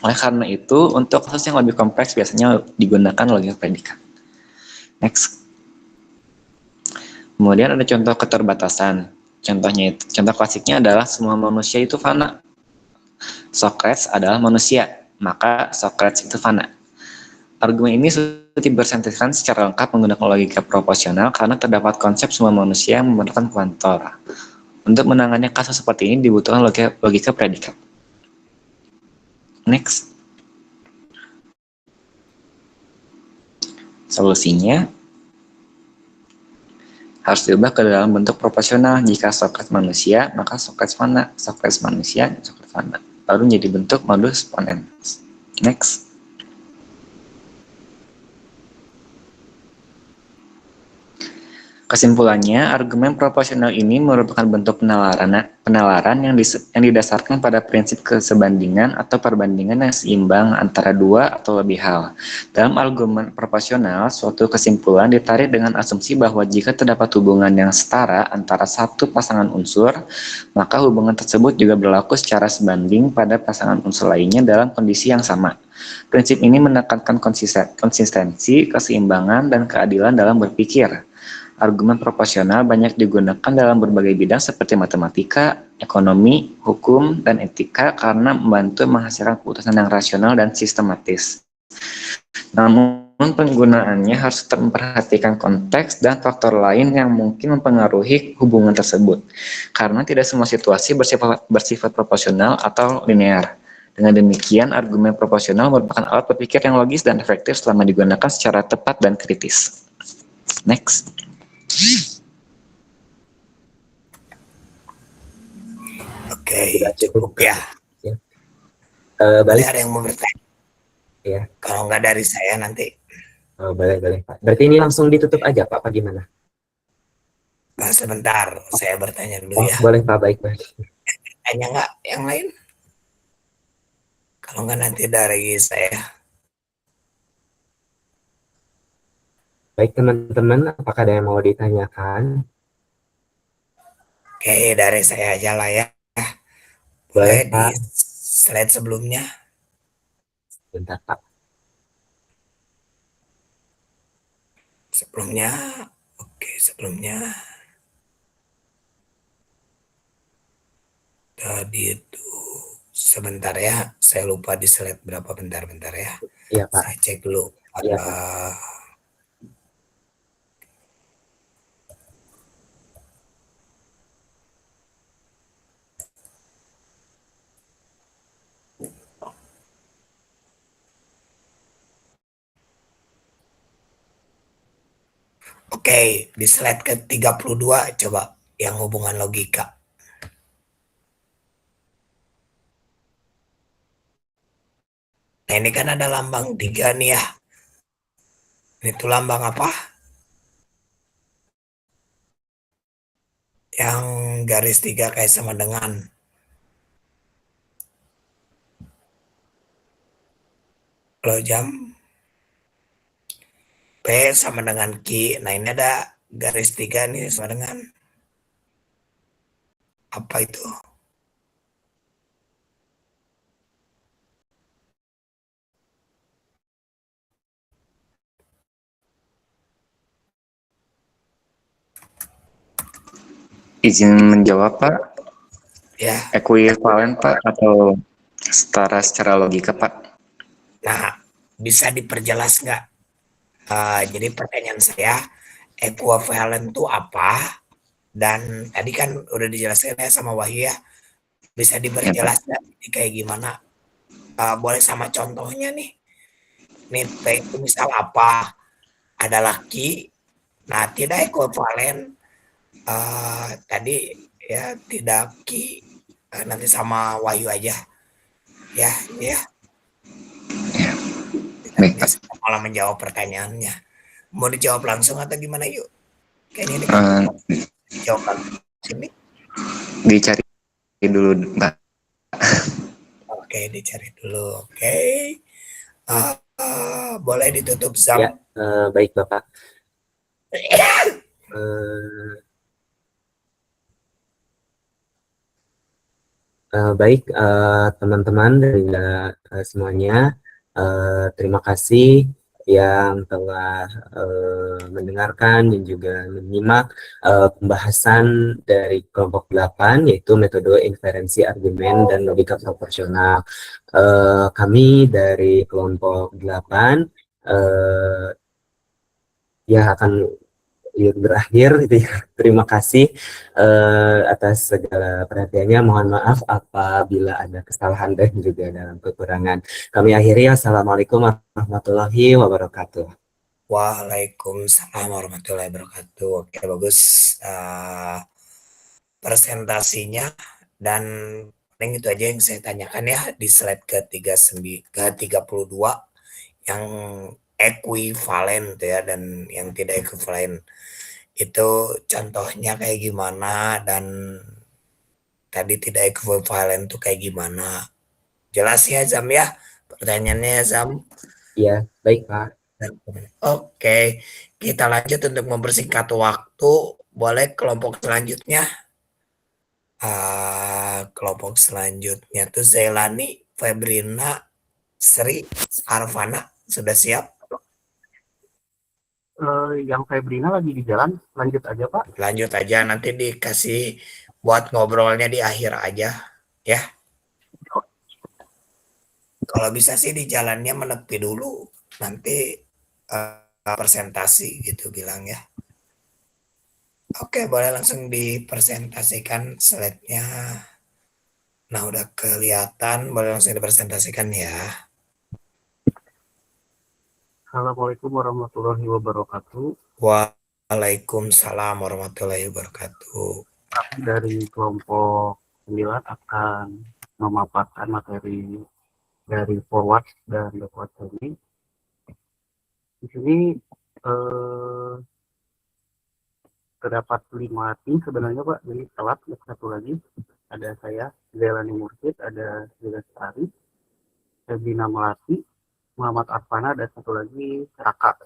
Oleh karena itu, untuk kasus yang lebih kompleks biasanya digunakan logika predikat. Next. Kemudian ada contoh keterbatasan. Contoh klasiknya adalah semua manusia itu fana. Socrates adalah manusia, maka Socrates itu fana. Argumen ini sudah dipresentasikan secara lengkap menggunakan logika proporsional karena terdapat konsep semua manusia yang memerlukan kuantor. Untuk menangani kasus seperti ini dibutuhkan logika predikat. Next. Solusinya harus diubah ke dalam bentuk proporsional. Jika Socrates manusia, maka Socrates fana. Socrates manusia, Socrates fana. Baru menjadi bentuk modus ponens. Next. Kesimpulannya, argumen proporsional ini merupakan bentuk penalaran yang didasarkan pada prinsip kesebandingan atau perbandingan yang seimbang antara dua atau lebih hal. Dalam argumen proporsional, suatu kesimpulan ditarik dengan asumsi bahwa jika terdapat hubungan yang setara antara satu pasangan unsur, maka hubungan tersebut juga berlaku secara sebanding pada pasangan unsur lainnya dalam kondisi yang sama. Prinsip ini menekankan konsistensi, keseimbangan, dan keadilan dalam berpikir. Argumen proporsional banyak digunakan dalam berbagai bidang seperti matematika, ekonomi, hukum, dan etika karena membantu menghasilkan keputusan yang rasional dan sistematis. Namun penggunaannya harus memperhatikan konteks dan faktor lain yang mungkin mempengaruhi hubungan tersebut, karena tidak semua situasi bersifat proporsional atau linear. Dengan demikian, argumen proporsional merupakan alat berpikir yang logis dan efektif selama digunakan secara tepat dan kritis. Next. Oke, Sudah cukup ya. Balik. Ada yang mau bertanya? Ya. Kalau nggak dari saya nanti. Boleh Pak. Berarti ini langsung ditutup aja Pak, apa gimana? Sebentar, saya bertanya dulu ya. Boleh Pak, baik. Tanya nggak yang lain? Kalau nggak nanti dari saya. Baik teman-teman, apakah ada yang mau ditanyakan? Oke, dari saya aja lah ya. Boleh Boleh di Pak. slide sebelumnya. Bentar Pak. Sebelumnya, oke sebelumnya. Tadi itu sebentar ya, saya lupa di slide berapa, bentar ya. Iya Pak. Saya cek dulu. Iya Pak. Oke, di slide ke-32 coba yang hubungan logika. Nah, ini kan ada lambang 3 nih ya. Itu lambang apa? Yang garis 3 kayak sama dengan kalau jam P sama dengan Q. Nah, ini ada garis 3 nih sama dengan apa itu? Izin menjawab, Pak. Ya, Ekuivalen, Pak, atau setara secara logika, Pak? nah bisa diperjelas nggak? Jadi pertanyaan saya, equivalent itu apa? Dan tadi kan udah dijelaskan ya sama Wahyu ya, bisa Ya, Pak. diperjelas nggak? Ini kayak gimana? Boleh sama contohnya nih. Nih, P itu misal apa? Ada laki, nah tidak equivalent tadi ya tidak Ki, nanti sama Wahyu aja ya ya Ya, baik, nanti Pak. saya malah menjawab pertanyaannya, mau dijawab langsung atau gimana yuk, kayaknya ini Eh, jawab langsung sini. dicari dulu, Pak. Oke, dicari dulu. Oke. Boleh ditutup Ya, Zam. baik Bapak. Eh, Baik, teman-teman dari semuanya, terima kasih yang telah mendengarkan dan juga menyimak pembahasan dari kelompok 8, yaitu metode inferensi argumen dan logika proporsional. Kami dari kelompok 8 ya akan berakhir gitu ya. Terima kasih atas segala perhatiannya. Mohon maaf apabila ada kesalahan dan juga dalam kekurangan. Kami akhiri. Assalamualaikum warahmatullahi wabarakatuh. Waalaikumsalam warahmatullahi wabarakatuh. Oke, bagus presentasinya, dan paling itu aja yang saya tanyakan ya di slide ke-32 yang ekuivalen tuh ya, dan yang tidak ekuivalen itu contohnya kayak gimana, dan tadi tidak ekuivalen tuh kayak gimana. Jelas ya Zam ya pertanyaannya ya Zam? Ya, baik Pak. Oke, kita lanjut untuk mempersingkat waktu. Boleh kelompok selanjutnya? Kelompok selanjutnya tuh Zailani, Febrina, Sri, Arvana sudah siap? Yang Febrina lagi di jalan, lanjut aja Pak. Lanjut aja, nanti dikasih buat ngobrolnya di akhir aja ya. Kalau bisa sih di jalannya menepi dulu, nanti presentasi gitu bilang ya. Oke, boleh langsung dipresentasikan slide-nya. Nah, udah kelihatan, boleh langsung dipresentasikan ya. Assalamualaikum warahmatullahi wabarakatuh. Waalaikumsalam warahmatullahi wabarakatuh. Kami dari kelompok 9 akan memaparkan materi dari forward dan backward ini. Di sini terdapat 5 tim sebenarnya Pak, jadi telat satu lagi. Ada saya, Zailani Mursyid, ada Zila Sari, Febrina Melati, Muhammad Arfana, dan satu lagi Raka.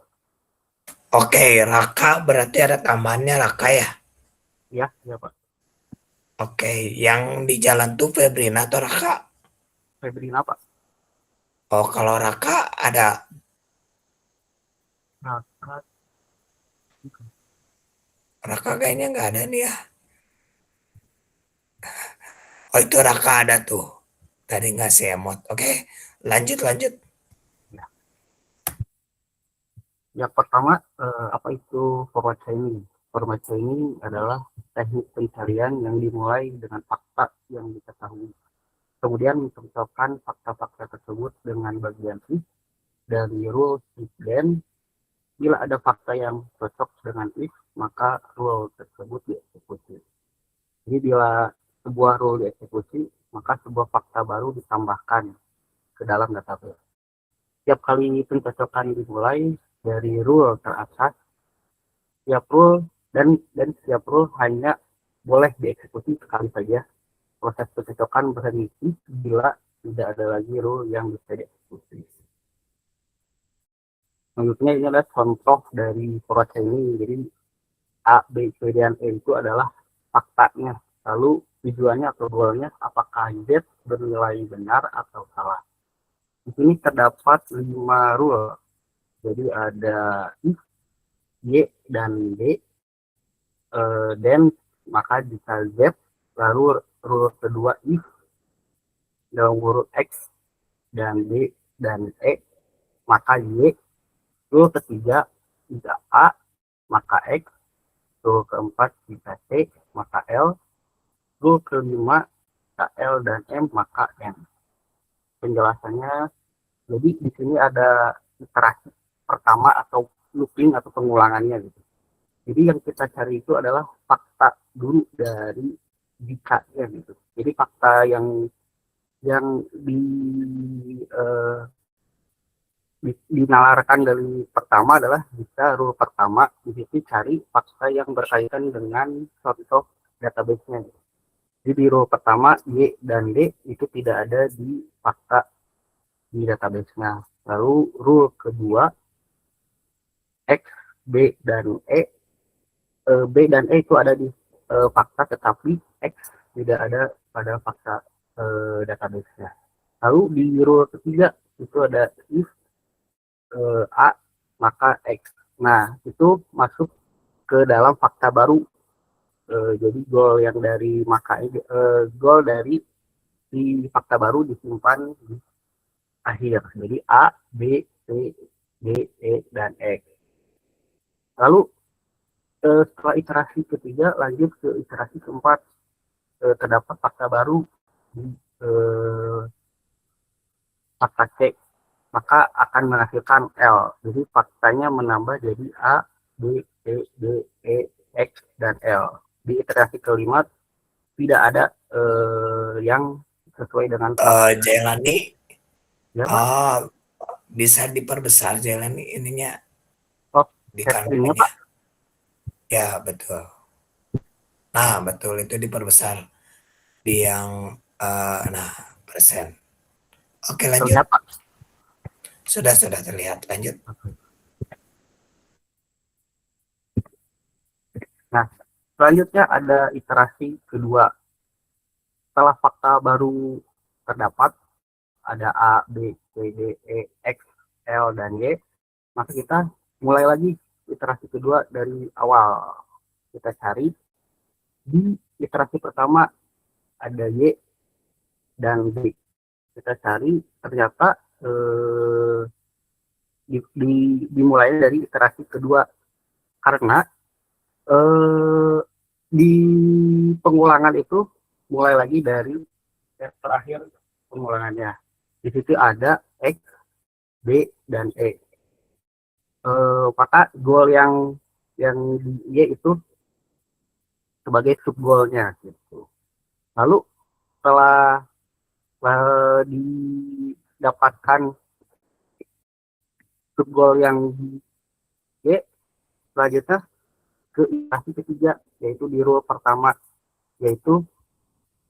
Oke, Raka berarti ada tambahannya Raka ya? Ya Pak. Oke, yang di jalan tuh Febrina atau Raka? Febrina Pak. Oh, kalau Raka ada? Raka kayaknya nggak ada nih ya. Oh, itu Raka ada tuh. Tadi ngasih emot. Oke, lanjut. Yang pertama, apa itu forward chaining? Forward chaining adalah teknik pencarian yang dimulai dengan fakta yang diketahui. Kemudian mencocokkan fakta-fakta tersebut dengan bagian if dari rule if then. Bila ada fakta yang cocok dengan if, maka rule tersebut dieksekusi. Jadi bila sebuah rule dieksekusi, maka sebuah fakta baru ditambahkan ke dalam database. Setiap kali pencocokan dimulai dari rule teratas, setiap rule dan setiap rule hanya boleh dieksekusi sekali saja. Proses pencocokan berhenti bila tidak ada lagi rule yang bisa dieksekusi. Selanjutnya ini adalah contoh dari proses ini. Jadi A, B, C, dan E itu adalah faktanya. Lalu tujuannya atau goalnya apakah Z bernilai benar atau salah. Di sini terdapat 5 rule. Jadi ada if, Y, dan D. Dan maka jika Z, lalu rule kedua if dalam huruf X dan D dan E, maka Y. Rule ketiga jika A, maka X. Rule keempat jika C, maka L. Rule kelima jika L dan M, maka N. Penjelasannya, jadi di sini ada iterasi pertama atau looping atau pengulangannya gitu. Jadi yang kita cari itu adalah fakta dulu dari jika-nya gitu. Jadi fakta yang dinalarkan dari pertama adalah jika rule pertama di situ cari fakta yang berkaitan dengan contoh database-nya. Jadi di rule pertama Y dan D itu tidak ada di fakta di database-nya. Lalu rule kedua X, B dan E, B dan E itu ada di fakta, tetapi X tidak ada pada fakta database-nya. Lalu di rule ketiga itu ada if A maka X. Nah, itu masuk ke dalam fakta baru. Jadi goal yang dari goal dari di fakta baru disimpan di akhir. Jadi A, B, C, D, E, dan X. Lalu setelah iterasi ketiga lanjut ke iterasi keempat, terdapat fakta baru di fakta C, maka akan menghasilkan L. Jadi faktanya menambah jadi A, B, C, D, E, X, dan L. Di iterasi kelima tidak ada yang sesuai dengan Jailani, ya, Pak. bisa diperbesar Jailani ininya Oh, di screen-nya, kandungannya. Pak. Ya, betul. Nah, betul itu diperbesar di yang persen. Oke, lanjut. Terlihat, Pak. Sudah terlihat. Lanjut. Nah, selanjutnya ada iterasi kedua. Setelah fakta baru terdapat, ada A, B, C, D, E, X, L, dan Y, maka kita mulai lagi iterasi kedua dari awal. Kita cari di iterasi pertama ada Y dan B. Kita cari, ternyata dimulai dari iterasi kedua karena di pengulangan itu mulai lagi dari terakhir pengulangannya. Di situ ada X, B, dan E. Maka goal yang di Y itu sebagai sub goalnya gitu. Lalu setelah didapatkan sub goal yang di Y, selanjutnya ke iterasi ketiga, yaitu di rule pertama, yaitu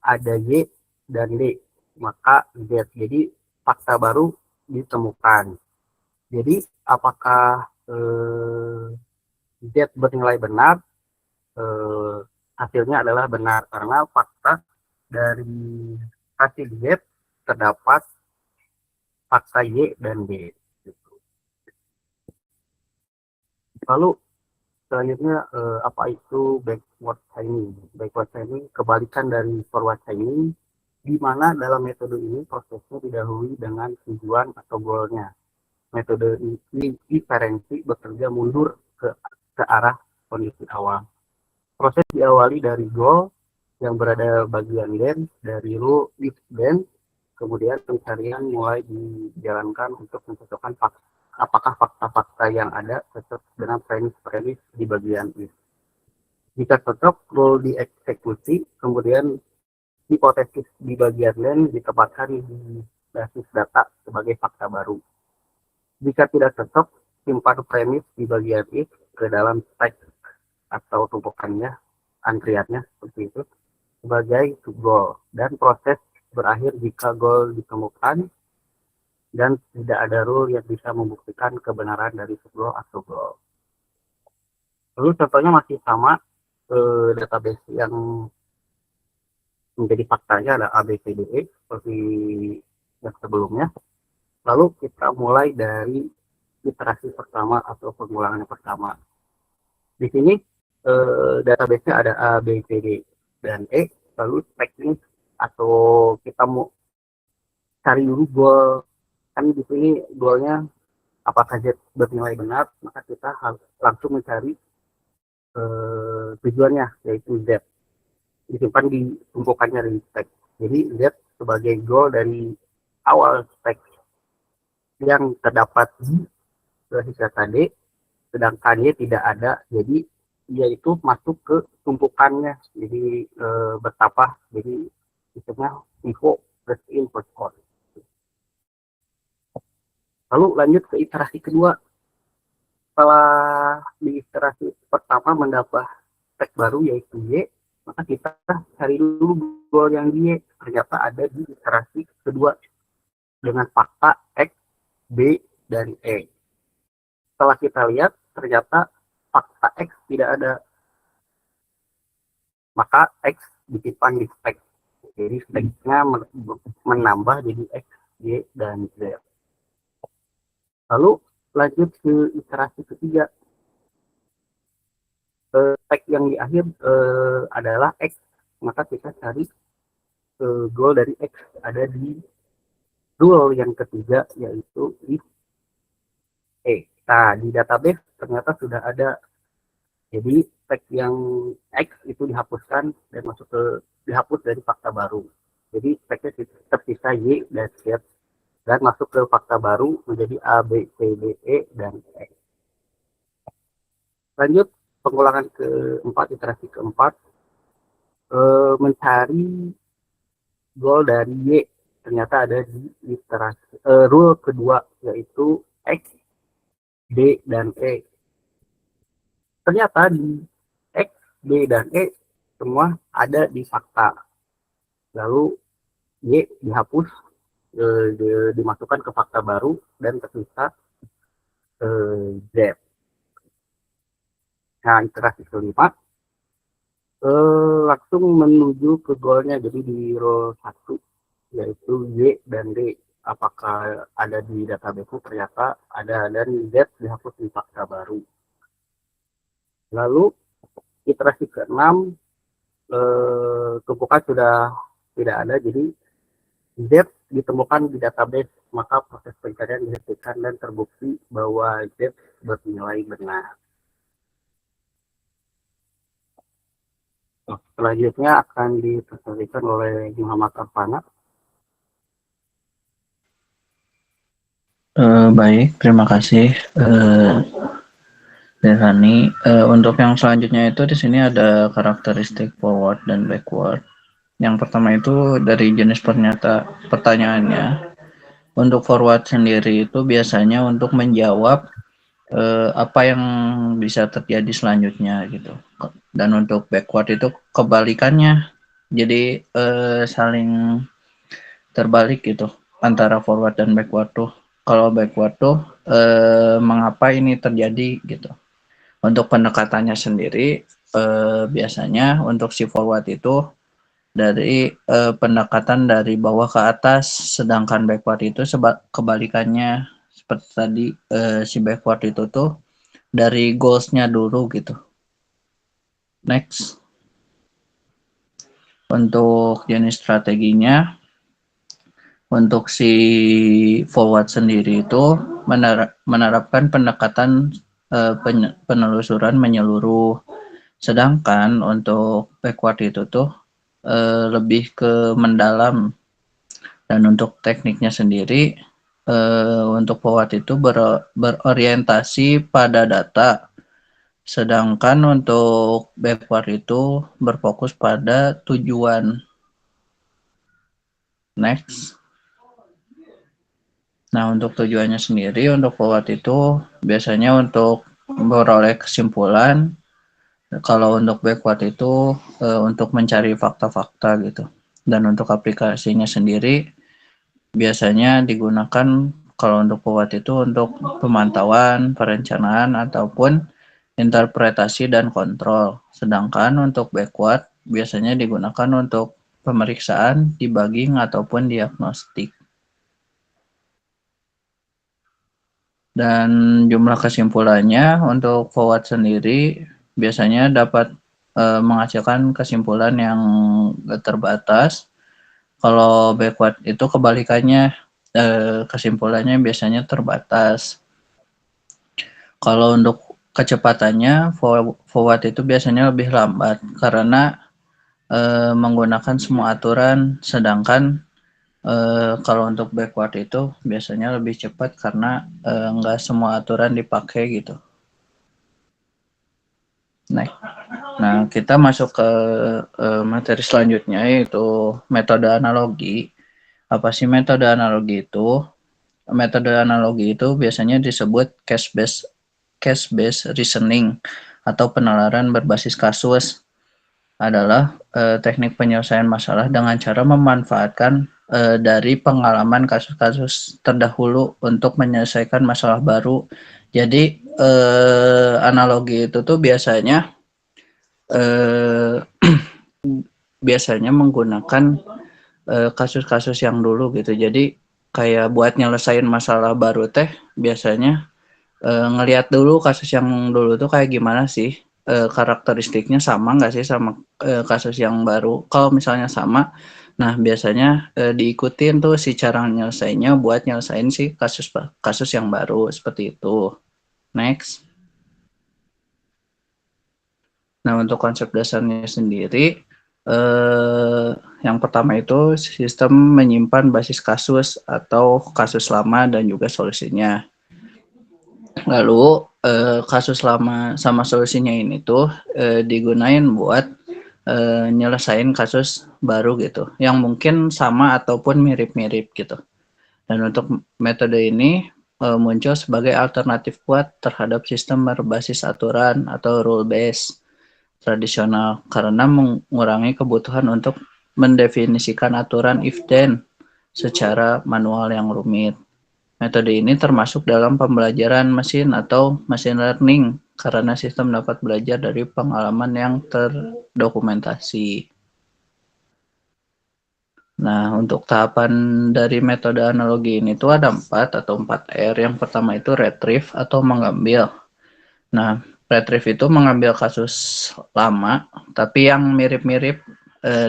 ada Y dan D, maka Z. Jadi fakta baru ditemukan. Jadi apakah Z bernilai benar? Hasilnya adalah benar karena fakta dari hasil Z terdapat fakta Y dan D. Lalu selanjutnya apa itu backward chaining? Backward chaining kebalikan dari forward chaining, di mana dalam metode ini prosesnya didahului dengan tujuan atau goalnya. Metode ini diferensi bekerja mundur ke arah kondisi awal. Proses diawali dari goal yang berada bagian then, dari rule if then, kemudian pencarian mulai dijalankan untuk mencocokkan apakah fakta-fakta yang ada cocok dengan premis-premis di bagian if. Jika cocok, rule dieksekusi, kemudian hipotesis di bagian then ditempatkan di basis data sebagai fakta baru. Jika tidak cocok, simpan premis di bagian if ke dalam stack atau tumpukannya, antriannya seperti itu, sebagai sub goal, dan proses berakhir jika goal ditemukan dan tidak ada rule yang bisa membuktikan kebenaran dari sub goal atau goal. Lalu contohnya masih sama, database yang menjadi faktanya ada A, B, C, D, E seperti yang sebelumnya. Lalu kita mulai dari iterasi pertama atau pengulangan yang pertama. Di sini database-nya ada A, B, C, D, dan E, lalu teknis atau kita mau cari dulu goal, kan di sini goalnya apakah Z bernilai benar, maka kita harus langsung mencari tujuannya, yaitu Z. Disimpan di tumpukannya dari stack. Jadi Z sebagai goal dari awal stack yang terdapat di sisa tadi, sedangkan Y tidak ada, jadi dia itu masuk ke tumpukannya, jadi bertambah, jadi sistemnya info plus in plus out. Lalu lanjut ke iterasi kedua. Setelah di iterasi pertama mendapat tag baru yaitu Y, maka kita cari dulu goal yang di Y. Ternyata ada di iterasi kedua dengan fakta X, B, dan E. Setelah kita lihat, ternyata fakta X tidak ada. Maka X disimpan di stack. Jadi stacknya menambah jadi X, Y, dan Z. Lalu lanjut ke iterasi ketiga. Tag yang di akhir adalah X, maka kita cari goal dari X ada di rule yang ketiga, yaitu if E. Nah, di database ternyata sudah ada, jadi tag yang X itu dihapuskan dan dihapus dari fakta baru, jadi tagnya tersisa Y dan Z dan masuk ke fakta baru menjadi A, B, C, D, E, dan E. Lanjut pengulangan keempat, iterasi keempat, mencari goal dari Y. Ternyata ada di iterasi rule kedua, yaitu X, D, dan E. Ternyata di X, B, dan E semua ada di fakta. Lalu Y dihapus, dimasukkan ke fakta baru dan tersisa Z. Nah, iterasi kelima langsung menuju ke goalnya, jadi di row 1 yaitu Y dan D. Apakah ada di database? Ternyata ada, dan Z dihapus di fakta baru. Lalu iterasi ke-6 tumpukan sudah tidak ada, jadi Z ditemukan di database, maka proses pencarian dihentikan dan terbukti bahwa Z bernilai benar. Selanjutnya akan dipresentasikan oleh Muhammad Arfana. Baik, terima kasih Devani. Untuk yang selanjutnya itu di sini ada karakteristik forward dan backward. Yang pertama itu dari jenis pertanyaannya. Untuk forward sendiri itu biasanya untuk menjawab apa yang bisa terjadi selanjutnya gitu. Dan untuk backward itu kebalikannya. Jadi saling terbalik gitu antara forward dan backward tuh. Kalau backward tuh mengapa ini terjadi gitu. Untuk pendekatannya sendiri biasanya untuk si forward itu dari pendekatan dari bawah ke atas, sedangkan backward itu kebalikannya, seperti tadi si backward itu tuh dari goals-nya dulu gitu. Next, untuk jenis strateginya, untuk si forward sendiri itu menerapkan pendekatan penelusuran menyeluruh, sedangkan untuk backward itu tuh lebih ke mendalam. Dan untuk tekniknya sendiri untuk forward itu berorientasi pada data, sedangkan untuk backward itu berfokus pada tujuan. Next. Nah, untuk tujuannya sendiri untuk forward itu biasanya untuk memperoleh kesimpulan. Kalau untuk backward itu untuk mencari fakta-fakta gitu. Dan untuk aplikasinya sendiri biasanya digunakan kalau untuk forward itu untuk pemantauan, perencanaan, ataupun interpretasi dan kontrol. Sedangkan untuk backward biasanya digunakan untuk pemeriksaan, debugging, ataupun diagnostik. Dan jumlah kesimpulannya untuk forward sendiri biasanya dapat menghasilkan kesimpulan yang terbatas. Kalau backward itu kebalikannya, kesimpulannya biasanya terbatas. Kalau untuk kecepatannya, forward itu biasanya lebih lambat karena menggunakan semua aturan, sedangkan kalau untuk backward itu biasanya lebih cepat karena nggak semua aturan dipakai gitu. Nah, kita masuk ke materi selanjutnya, yaitu metode analogi. Apa sih metode analogi itu? Metode analogi itu biasanya disebut case-based reasoning atau penalaran berbasis kasus. Adalah teknik penyelesaian masalah dengan cara memanfaatkan dari pengalaman kasus-kasus terdahulu untuk menyelesaikan masalah baru. Jadi analogi itu tuh biasanya biasanya menggunakan kasus-kasus yang dulu gitu. Jadi kayak buat nyelesain masalah baru teh biasanya ngelihat dulu kasus yang dulu tuh kayak gimana sih, karakteristiknya sama nggak sih sama kasus yang baru. Kalau misalnya sama, nah biasanya diikutin tuh si cara nyelesainnya buat nyelesain si kasus yang baru seperti itu. Next. Nah, untuk konsep dasarnya sendiri, yang pertama itu sistem menyimpan basis kasus atau kasus lama dan juga solusinya. Lalu kasus lama sama solusinya ini tuh digunain buat nyelesain kasus baru gitu, yang mungkin sama ataupun mirip-mirip gitu. Dan untuk metode ini muncul sebagai alternatif kuat terhadap sistem berbasis aturan atau rule based tradisional karena mengurangi kebutuhan untuk mendefinisikan aturan if then secara manual yang rumit. Metode ini termasuk dalam pembelajaran mesin atau machine learning karena sistem dapat belajar dari pengalaman yang terdokumentasi. Nah, untuk tahapan dari metode analogi ini tuh ada 4 R. Yang pertama itu retrieve atau mengambil. Nah, retrieve itu mengambil kasus lama, tapi yang mirip-mirip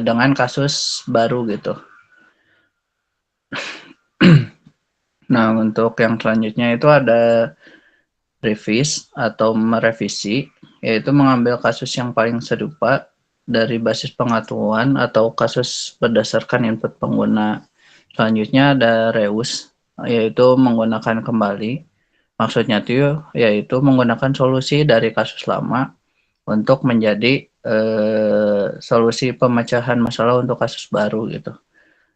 dengan kasus baru gitu. Nah, untuk yang selanjutnya itu ada revise atau merevisi, yaitu mengambil kasus yang paling serupa dari basis pengetahuan atau kasus berdasarkan input pengguna. Selanjutnya ada reuse, yaitu menggunakan kembali. Maksudnya itu yaitu menggunakan solusi dari kasus lama untuk menjadi solusi pemecahan masalah untuk kasus baru gitu.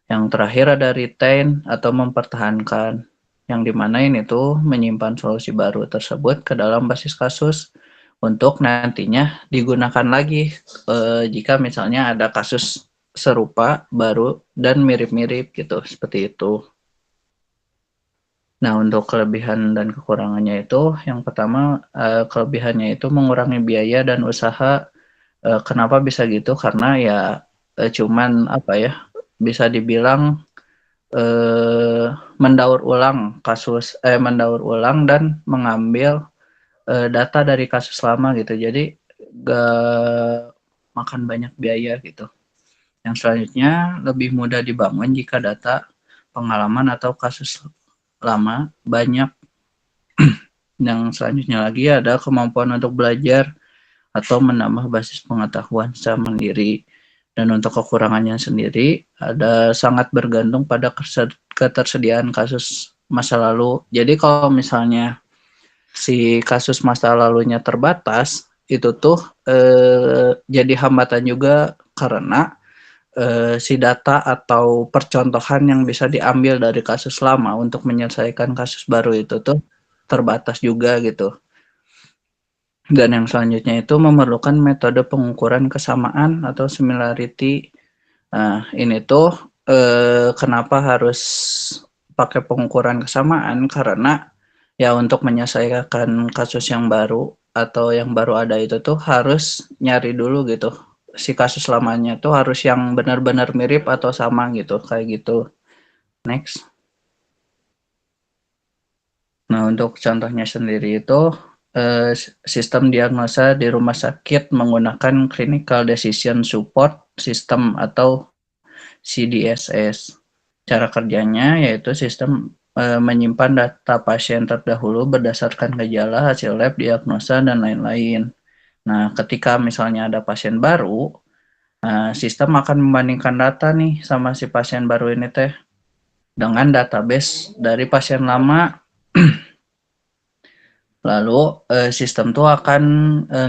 Yang terakhir ada retain atau mempertahankan, yang dimana ini tuh menyimpan solusi baru tersebut ke dalam basis kasus untuk nantinya digunakan lagi jika misalnya ada kasus serupa, baru, dan mirip-mirip gitu, seperti itu. Nah, untuk kelebihan dan kekurangannya itu, yang pertama kelebihannya itu mengurangi biaya dan usaha. Kenapa bisa gitu? Karena ya cuman apa ya, bisa dibilang mendaur ulang dan mengambil data dari kasus lama gitu. Jadi gak makan banyak biaya gitu. Yang selanjutnya lebih mudah dibangun jika data pengalaman atau kasus lama banyak. Yang selanjutnya lagi ada kemampuan untuk belajar atau menambah basis pengetahuan secara mandiri. Dan untuk kekurangannya sendiri ada sangat bergantung pada ketersediaan kasus masa lalu. Jadi kalau misalnya si kasus masa lalunya terbatas, itu tuh jadi hambatan juga karena si data atau percontohan yang bisa diambil dari kasus lama untuk menyelesaikan kasus baru itu tuh terbatas juga gitu. Dan yang selanjutnya itu memerlukan metode pengukuran kesamaan atau similarity. Nah, ini tuh kenapa harus pakai pengukuran kesamaan? Karena ya untuk menyelesaikan kasus yang baru atau yang baru ada itu tuh harus nyari dulu gitu. Si kasus lamanya tuh harus yang benar-benar mirip atau sama gitu, kayak gitu. Next. Nah, untuk contohnya sendiri itu sistem diagnosa di rumah sakit menggunakan Clinical Decision Support System atau CDSS. Cara kerjanya yaitu sistem menyimpan data pasien terdahulu berdasarkan gejala, hasil lab, diagnosa, dan lain-lain. Nah, ketika misalnya ada pasien baru, sistem akan membandingkan data nih sama si pasien baru ini teh dengan database dari pasien lama. Lalu sistem tuh akan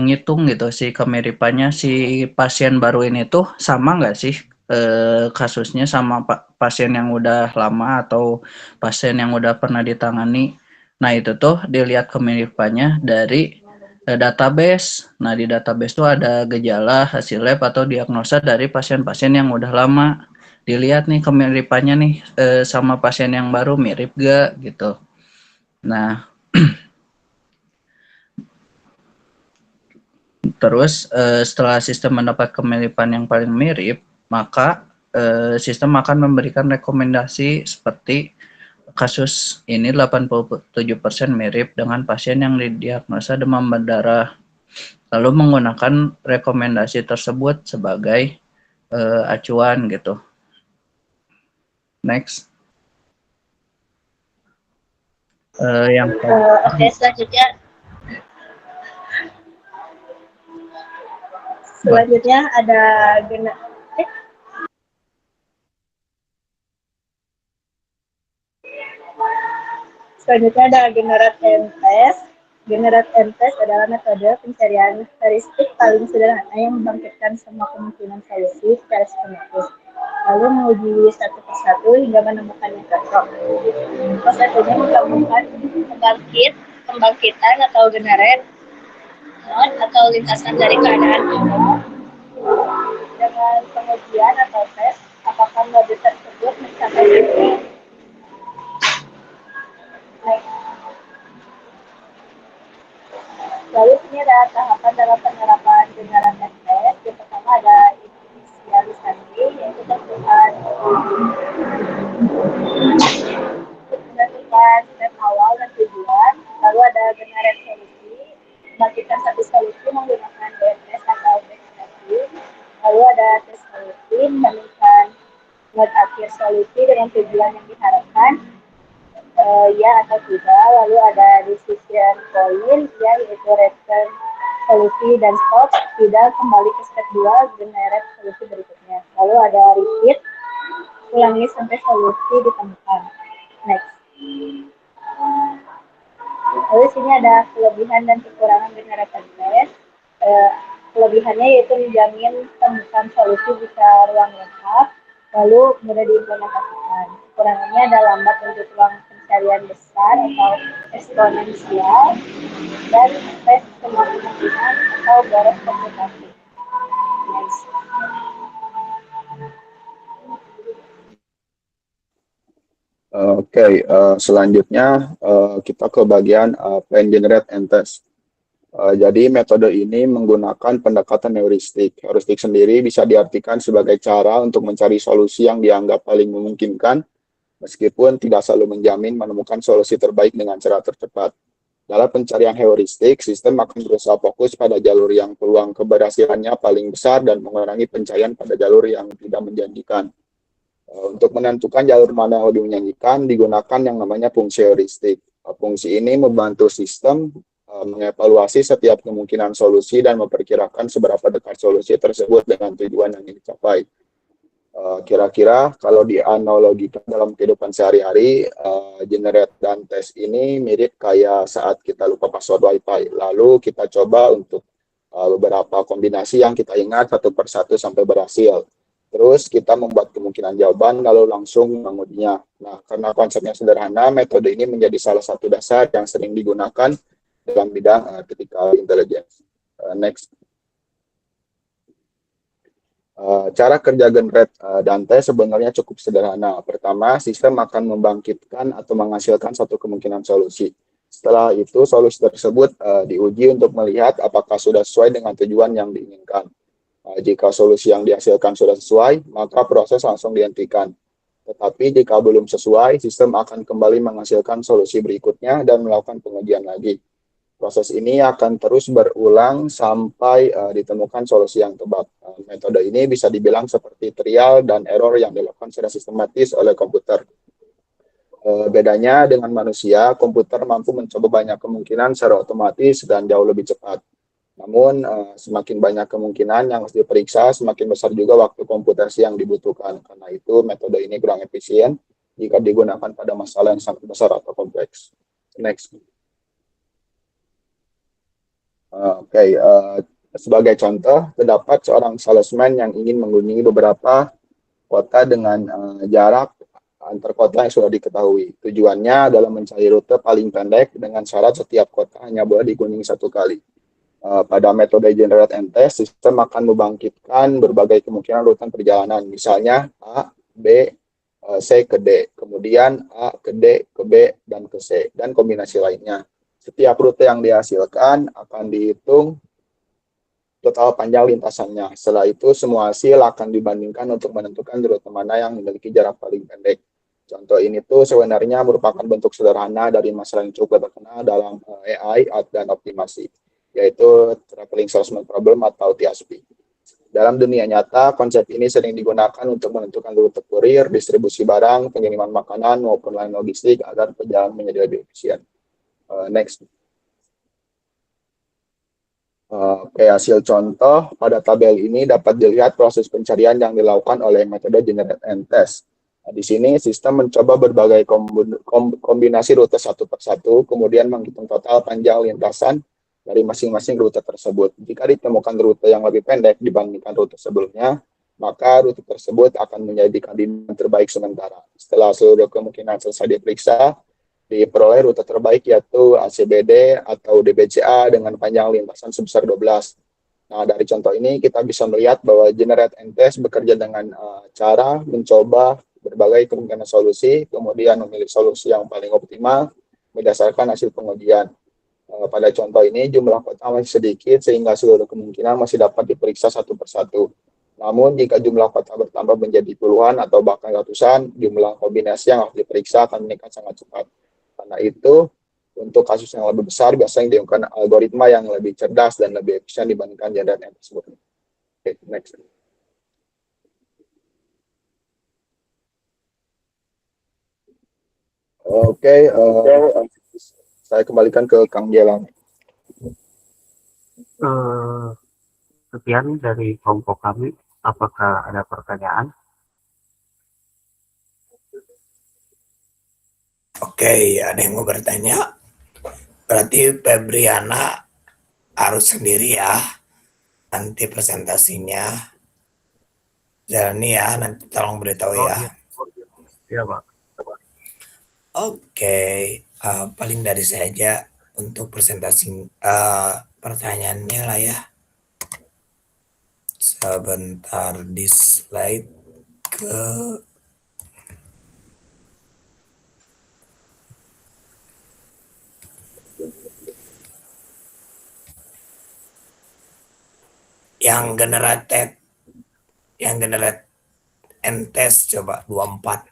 ngitung gitu si kemiripannya si pasien baru ini tuh sama nggak sih kasusnya sama pasien yang udah lama atau pasien yang udah pernah ditangani. Nah itu tuh dilihat kemiripannya dari database. Nah di database tuh ada gejala, hasil lab atau diagnosa dari pasien-pasien yang udah lama. Dilihat nih kemiripannya nih sama pasien yang baru mirip gak gitu. Nah terus setelah sistem mendapat kemiripan yang paling mirip, maka sistem akan memberikan rekomendasi seperti kasus ini 87% mirip dengan pasien yang didiagnosa demam berdarah. Lalu menggunakan rekomendasi tersebut sebagai acuan gitu. Next. Oke, selanjutnya ada Generate M-Test. Generate M-Test adalah metode pencarian heuristik paling sederhana yang membangkitkan semua kemungkinan solusi secara sistematis, lalu menguji satu persatu hingga menemukan yang cocok. Proses ini menggabungkan pembangkitan atau generate node atau lintasan dari keadaan awal dengan pengujian atau tes apakah mode tersebut mencapai tujuan. Lalu ini ada tahapan dalam penerapan generate M-Test. Yang pertama ada inisialisasi, yaitu tentukan step awal dan tujuan. Lalu ada generate solusi, membangkitkan satu solusi menggunakan DMS atau backtracking. Lalu ada tes solusi, membandingkan node akhir solusi dengan tujuan yang diharapkan, ya atau tidak. Lalu ada decision point, ya, yaitu return solusi dan stop, tidak, kembali ke step 2, generate solusi berikutnya. Lalu ada repeat, ulangi sampai solusi ditemukan. Next. Lalu sini ada kelebihan dan kekurangan generator test. Kelebihannya yaitu menjamin temukan solusi jika ruang lengkap, lalu mudah diimplementasikan. Kekurangannya ada lambat untuk ruang pencarian besar atau eksponensial, dan tes semua kemungkinan atau boros komputasi. Next. Oke, selanjutnya kita ke bagian plan generate and test. Jadi metode ini menggunakan pendekatan heuristik. Heuristik sendiri bisa diartikan sebagai cara untuk mencari solusi yang dianggap paling memungkinkan, meskipun tidak selalu menjamin menemukan solusi terbaik dengan cara tercepat. Dalam pencarian heuristik, sistem akan berusaha fokus pada jalur yang peluang keberhasilannya paling besar dan mengurangi pencarian pada jalur yang tidak menjanjikan. Untuk menentukan jalur mana yang dinyanyikan, digunakan yang namanya fungsi heuristik. Fungsi ini membantu sistem mengevaluasi setiap kemungkinan solusi dan memperkirakan seberapa dekat solusi tersebut dengan tujuan yang ingin dicapai. Kira-kira kalau dianalogikan dalam kehidupan sehari-hari, generate dan tes ini mirip kayak saat kita lupa password WiFi. Lalu kita coba untuk beberapa kombinasi yang kita ingat satu persatu sampai berhasil. Terus kita membuat kemungkinan jawaban lalu langsung mengujinya. Nah, karena konsepnya sederhana, metode ini menjadi salah satu dasar yang sering digunakan dalam bidang critical intelligence. Next. Cara kerja generate dan tes sebenarnya cukup sederhana. Pertama, sistem akan membangkitkan atau menghasilkan satu kemungkinan solusi. Setelah itu, solusi tersebut diuji untuk melihat apakah sudah sesuai dengan tujuan yang diinginkan. Jika solusi yang dihasilkan sudah sesuai, maka proses langsung dihentikan. Tetapi jika belum sesuai, sistem akan kembali menghasilkan solusi berikutnya dan melakukan pengujian lagi. Proses ini akan terus berulang sampai ditemukan solusi yang tepat. Metode ini bisa dibilang seperti trial dan error yang dilakukan secara sistematis oleh komputer. Bedanya dengan manusia, komputer mampu mencoba banyak kemungkinan secara otomatis dan jauh lebih cepat. Namun, semakin banyak kemungkinan yang harus diperiksa, semakin besar juga waktu komputasi yang dibutuhkan. Karena itu, metode ini kurang efisien jika digunakan pada masalah yang sangat besar atau kompleks. Next. Oke, sebagai contoh, terdapat seorang salesman yang ingin mengunjungi beberapa kota dengan jarak antar kota yang sudah diketahui. Tujuannya adalah mencari rute paling pendek dengan syarat setiap kota hanya boleh dikunjungi satu kali. Pada metode generate and test, sistem akan membangkitkan berbagai kemungkinan rute perjalanan, misalnya A, B, C ke D, kemudian A ke D, ke B, dan ke C, dan kombinasi lainnya. Setiap rute yang dihasilkan akan dihitung total panjang lintasannya. Setelah itu, semua hasil akan dibandingkan untuk menentukan rute mana yang memiliki jarak paling pendek. Contoh ini tuh sebenarnya merupakan bentuk sederhana dari masalah yang cukup terkenal dalam AI dan optimasi, yaitu Traveling Salesman Problem atau TSP. Dalam dunia nyata, konsep ini sering digunakan untuk menentukan rute kurir, distribusi barang, pengiriman makanan, maupun lain logistik agar perjalanan menjadi lebih efisien. Next. Oke, hasil contoh pada tabel ini dapat dilihat proses pencarian yang dilakukan oleh metode generate and test. Di sini sistem mencoba berbagai kombinasi rute satu persatu, kemudian menghitung total panjang lintasan dari masing-masing rute tersebut. Jika ditemukan rute yang lebih pendek dibandingkan rute sebelumnya, maka rute tersebut akan menjadi kandidat terbaik sementara. Setelah seluruh kemungkinan selesai diperiksa, diperoleh rute terbaik yaitu ACBD atau DBCA dengan panjang lintasan sebesar 12. Nah, dari contoh ini kita bisa melihat bahwa generate and test bekerja dengan cara mencoba berbagai kemungkinan solusi, kemudian memilih solusi yang paling optimal berdasarkan hasil pengujian. Pada contoh ini jumlah kota masih sedikit sehingga seluruh kemungkinan masih dapat diperiksa satu persatu. Namun jika jumlah kota bertambah menjadi puluhan atau bahkan ratusan, jumlah kombinasi yang harus diperiksa akan meningkat sangat cepat. Karena itu, untuk kasus yang lebih besar, biasanya dilakukan algoritma yang lebih cerdas dan lebih efisien dibandingkan generate and tersebut. Oke, next. Oke, saya kembalikan ke Kang Jelang. Sekian dari kelompok kami. Apakah ada pertanyaan? Oke, ada yang mau bertanya? Berarti Febriana harus sendiri ya. Nanti presentasinya. Jalani ya, nanti tolong beritahu ya. Iya, Pak. Oke, paling dari saya aja untuk presentasi pertanyaannya lah ya. Sebentar di slide ke yang generate and test coba 24.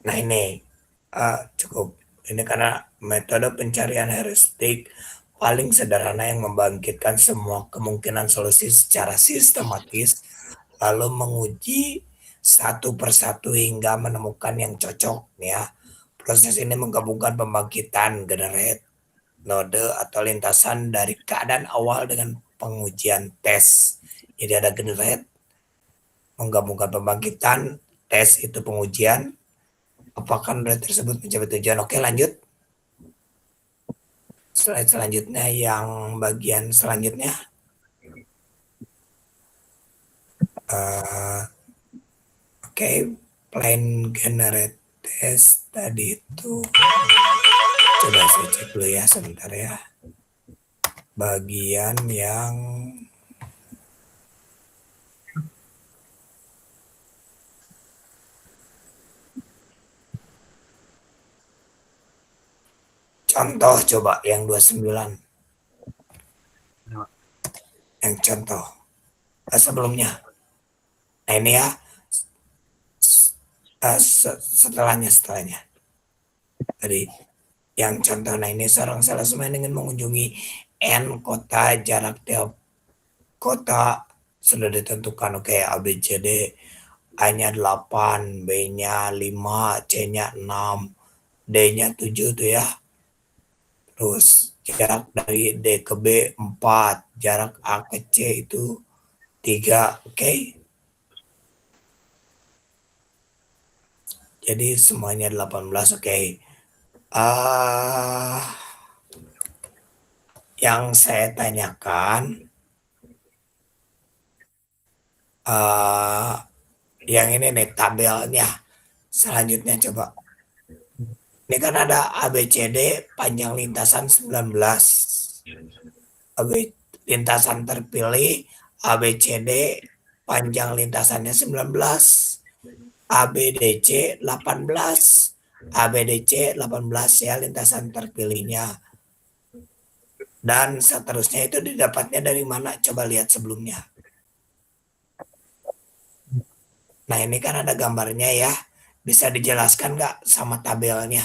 Nah ini cukup ini karena metode pencarian heuristik paling sederhana yang membangkitkan semua kemungkinan solusi secara sistematis lalu menguji satu persatu hingga menemukan yang cocok ya. Proses ini menggabungkan pembangkitan generate node atau lintasan dari keadaan awal dengan pengujian tes. Jadi ada generate, menggabungkan pembangkitan, tes itu pengujian. Apakah node tersebut mencapai tujuan? Oke, lanjut. Slide selanjutnya yang bagian selanjutnya. Oke, plan generate test tadi itu. Coba saya cek dulu ya sebentar ya. Bagian yang contoh coba yang 29. Yang contoh sebelumnya. Nah ini ya setelahnya. Tadi yang contohnya ini seorang salesman ingin mengunjungi N kota, jarak tiap kota sudah ditentukan. Oke, A, B, C, D. A-nya 8, B-nya 5, C-nya 6, D-nya 7 tuh ya. Terus jarak dari D ke B 4, jarak A ke C itu 3, oke. Jadi semuanya 18, oke. Yang saya tanyakan, yang ini nih tabelnya. Selanjutnya coba. Ini kan ada ABCD panjang lintasan 19. Lintasan terpilih ABCD panjang lintasannya 19. ABDC 18. ABDC 18 ya lintasan terpilihnya. Dan seterusnya itu didapatnya dari mana? Coba lihat sebelumnya. Nah ini kan ada gambarnya ya. Bisa dijelaskan nggak sama tabelnya?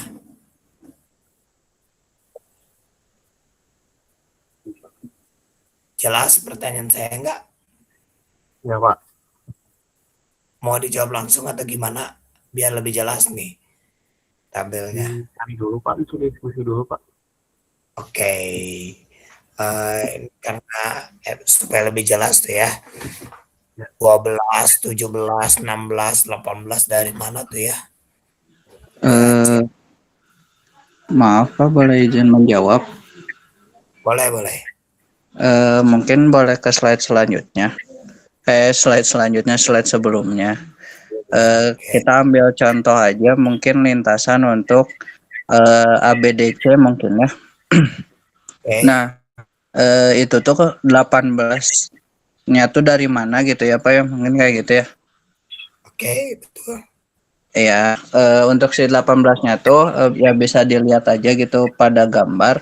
Jelas pertanyaan saya nggak? Ya Pak. Mau dijawab langsung atau gimana? Biar lebih jelas nih tabelnya. Cari dulu Pak, itu diskusi dulu Pak. Oke. Karena supaya lebih jelas tuh ya. 12, 17, 16, 18 dari mana tuh ya? Maaf Pak, boleh izin menjawab? Boleh. Mungkin boleh ke slide selanjutnya. Slide selanjutnya, slide sebelumnya. Kita ambil contoh aja, mungkin lintasan untuk ABDC mungkin ya. Nah, itu tuh 18-nya tuh dari mana gitu ya Pak ya, mungkin kayak gitu ya. Oke, betul. Ya, untuk si 18-nya tuh ya bisa dilihat aja gitu pada gambar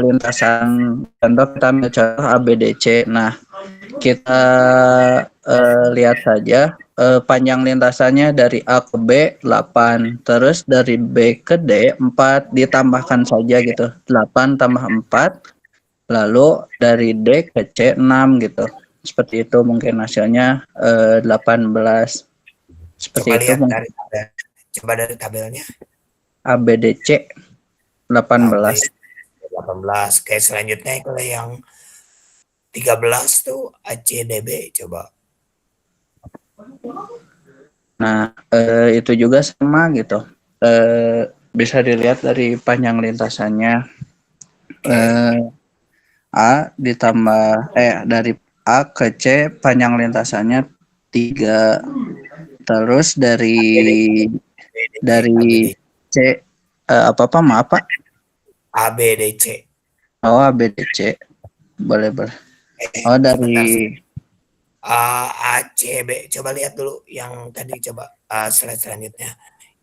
lintasan. Contoh kita ambil contoh ABDC. Nah, kita lihat saja panjang lintasannya dari A ke B 8, terus dari B ke D 4, ditambahkan saja gitu. 8 tambah 4, lalu dari D ke C 6 gitu. Seperti itu mungkin hasilnya 18. Seperti Coba itu lihat mungkin. Coba dari tabelnya. ABDC 18. 18. Kayak selanjutnya kalau yang 13 tuh ACDB coba. Nah, itu juga sama gitu. Bisa dilihat dari panjang lintasannya. A ditambah dari A ke C panjang lintasannya 3. Terus dari C maaf Pak? ABDC. Oh, ABDC. Boleh. Oh, dari ACB. Coba lihat dulu yang tadi, coba slide selanjutnya.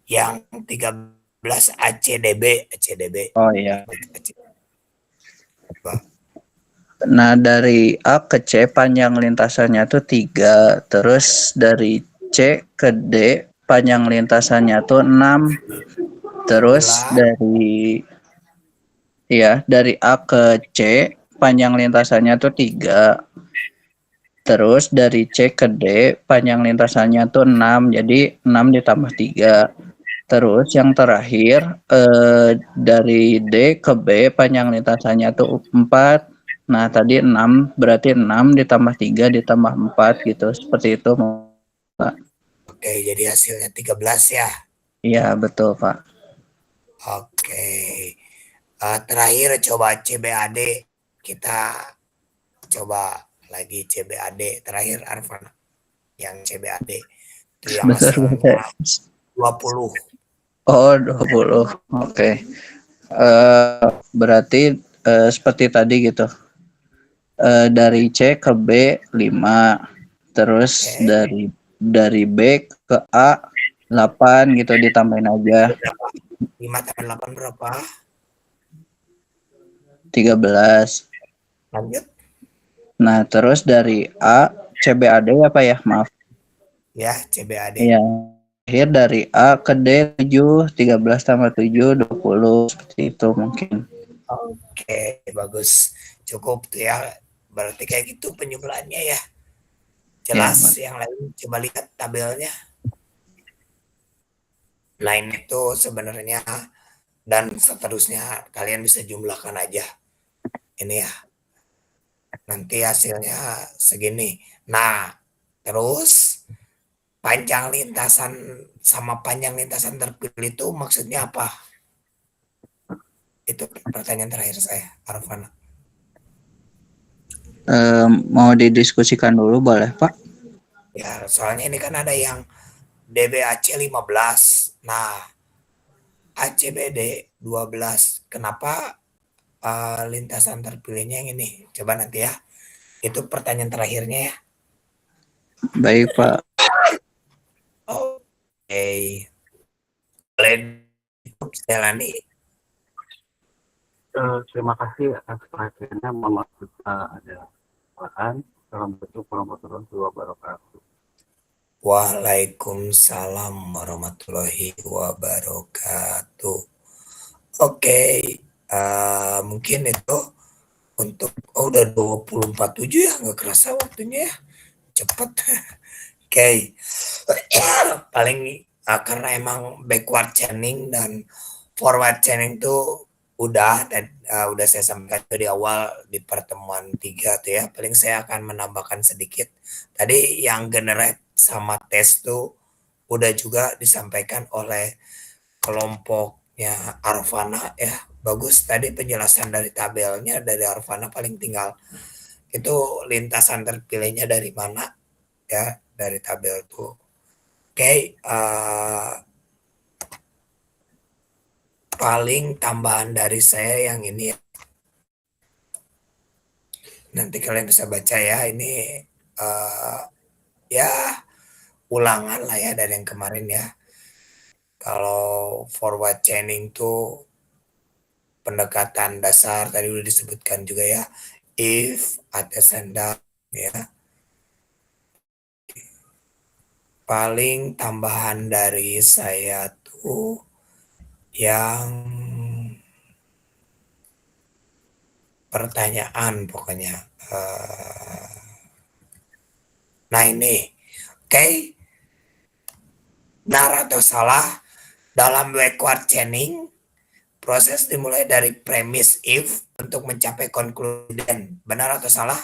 Yang 13 ACDB. Oh iya. Nah, dari A ke C panjang lintasannya tuh 3. Terus dari C ke D panjang lintasannya tuh 6. Terus dari A ke C panjang lintasannya tuh 3. Terus dari C ke D panjang lintasannya tuh 6. Jadi 6 ditambah 3. Terus yang terakhir dari D ke B panjang lintasannya tuh 4. Nah, tadi 6, berarti 6 ditambah 3 ditambah 4 gitu. Seperti itu, Pak. Oke, jadi hasilnya 13 ya? Iya, betul, Pak. Oke. Terakhir coba CBAD. Kita coba lagi CBAD. Terakhir Arfan yang CBAD. Itu yang hasilnya 20. Oh, 20. Oke. Berarti seperti tadi gitu. Dari C ke B 5, terus dari B ke A 8 gitu, ditambahin aja. 5 tambah 8 berapa? 13. Lanjut. Nah, terus dari A CBAD apa ya? Maaf. Ya, CBAD. Iya. terakhir dari A ke D 7, 13 tambah 7, 20, seperti itu mungkin. Oke, bagus. Cukup tuh ya. Berarti kayak gitu penjumlahannya ya. Ya, Jelas, yang lain coba lihat tabelnya. Lain itu sebenarnya dan seterusnya kalian bisa jumlahkan aja. Ini ya. Nanti hasilnya segini. Nah, terus panjang lintasan sama panjang lintasan terpilih itu maksudnya apa? Itu pertanyaan terakhir saya, Arfana. mau didiskusikan dulu boleh Pak? Ya, soalnya ini kan ada yang DBAC 15. Nah, ACBD 12. Kenapa lintasan terpilihnya yang ini? Coba nanti ya. Itu pertanyaan terakhirnya ya. Baik Pak. Oke. Boleh jalani. Terima kasih atas perhatiannya. Mohon maaf kita ada kesalahan. Assalamualaikum warahmatullahi wabarakatuh. Waalaikumsalam warahmatullahi wabarakatuh. Oke, mungkin itu untuk udah 24.7 ya, nggak kerasa waktunya ya, cepet. Oke, paling karena emang backward chaining dan forward chaining tuh udah saya sampaikan di awal di pertemuan 3 tuh ya. Paling saya akan menambahkan sedikit. Tadi yang generate sama tes tuh udah juga disampaikan oleh kelompoknya Arvana ya. Bagus tadi penjelasan dari tabelnya dari Arvana, paling tinggal itu lintasan terpilihnya dari mana ya, dari tabel tuh. Oke, paling tambahan dari saya yang ini ya. Nanti kalian bisa baca ya, ini ya ulangan lah ya dari yang kemarin ya. Kalau forward chaining tuh pendekatan dasar tadi udah disebutkan juga ya. If, antecedent ya. Paling tambahan dari saya tuh yang pertanyaan pokoknya. Nah ini, oke. Benar atau salah dalam backward chaining, proses dimulai dari premis if untuk mencapai konklusi then. Benar atau salah?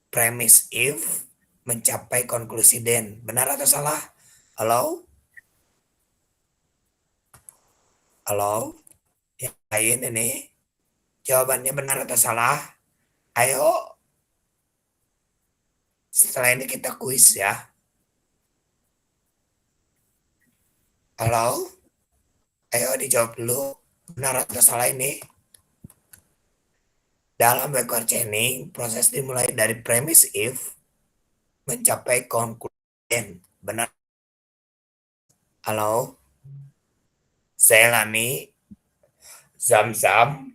Premis if mencapai konklusi then. Benar atau salah? Halo? Halo? Yang lain ini? Jawabannya benar atau salah? Ayo. Setelah ini kita kuis ya. Halo? Ayo dijawab dulu. Benar atau salah ini? Dalam backward chaining, proses dimulai dari premis if mencapai konklusi. Benar? Halo? Selani, Zam-Zam,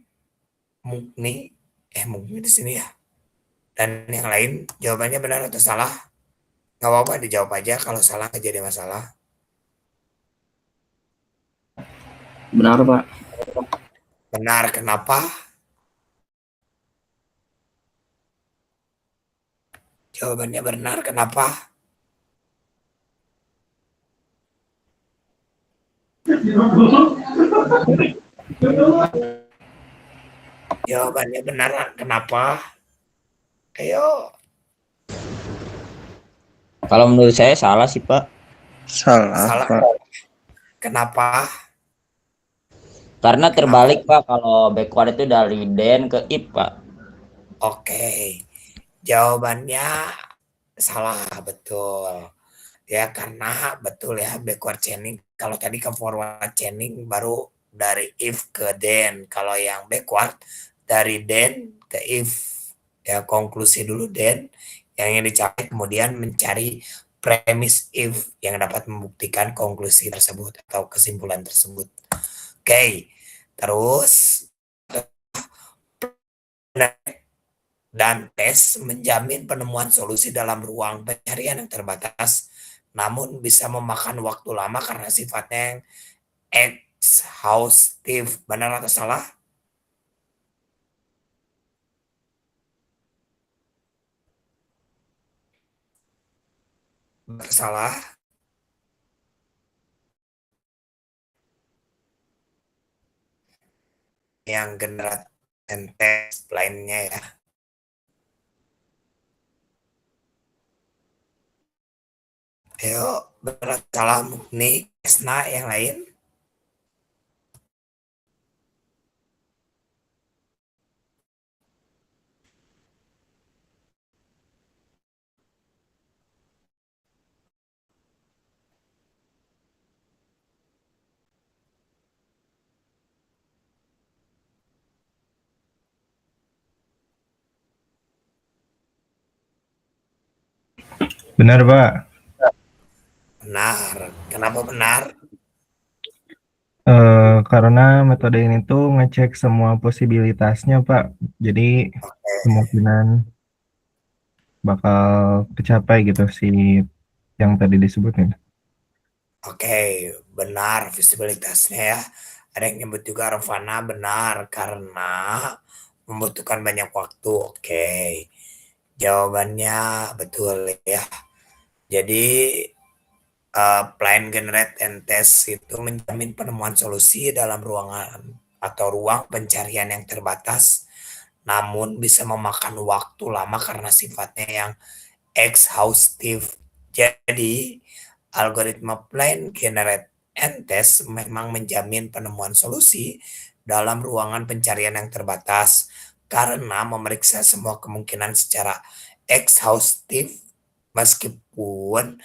Mukni, Mukni di sini ya. Dan yang lain, jawabannya benar atau salah? Nggak apa-apa, dijawab aja. Kalau salah nggak jadi masalah. Benar Pak. Benar, kenapa? Jawabannya benar, kenapa? Jawabannya benar, kenapa? Ayo. Kalau menurut saya salah sih Pak. Salah Pak. Kenapa? Karena terbalik Pak, kalau backward itu dari then ke if Pak. Oke. Jawabannya salah, betul. Ya karena betul ya backward chaining. Kalau tadi ke forward chaining baru dari if ke then. Kalau yang backward dari then ke if. Ya konklusi dulu then. Yang ingin dicapai kemudian mencari premis if yang dapat membuktikan konklusi tersebut atau kesimpulan tersebut. Oke. Terus dan tes menjamin penemuan solusi dalam ruang pencarian yang terbatas, namun bisa memakan waktu lama karena sifatnya yang exhaustive. Benar atau salah? Bersalah. Yang generate and test lainnya ya. Ayo, benar salah Mukni, Kesna, yang lain. Benar, Pak. Benar. Kenapa benar? Karena metode ini tuh ngecek semua posibilitasnya, Pak. Jadi kemungkinan bakal tercapai gitu si yang tadi disebutin. Oke, benar visibilitasnya ya. Ada yang nyebut juga Ravana, benar karena membutuhkan banyak waktu. Oke. Jawabannya betul ya. Jadi plan generate and test itu menjamin penemuan solusi dalam ruangan atau ruang pencarian yang terbatas, namun bisa memakan waktu lama karena sifatnya yang exhaustive. Jadi, algoritma plan generate and test memang menjamin penemuan solusi dalam ruangan pencarian yang terbatas karena memeriksa semua kemungkinan secara exhaustive, meskipun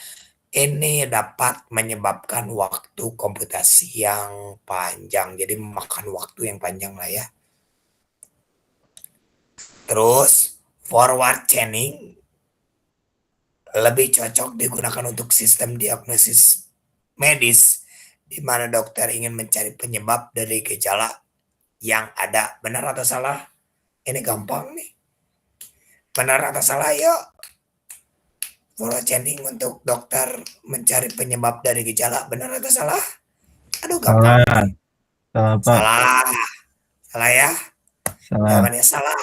ini dapat menyebabkan waktu komputasi yang panjang. Jadi memakan waktu yang panjang lah ya. Terus forward chaining lebih cocok digunakan untuk sistem diagnosis medis di mana dokter ingin mencari penyebab dari gejala yang ada. Benar atau salah? Ini gampang nih. Benar atau salah? Yuk. Forward chaining untuk dokter mencari penyebab dari gejala. Benar atau salah? Aduh, gampang. Salah. Salah, Pak. Salah. Salah ya? Salah. Jawabannya salah.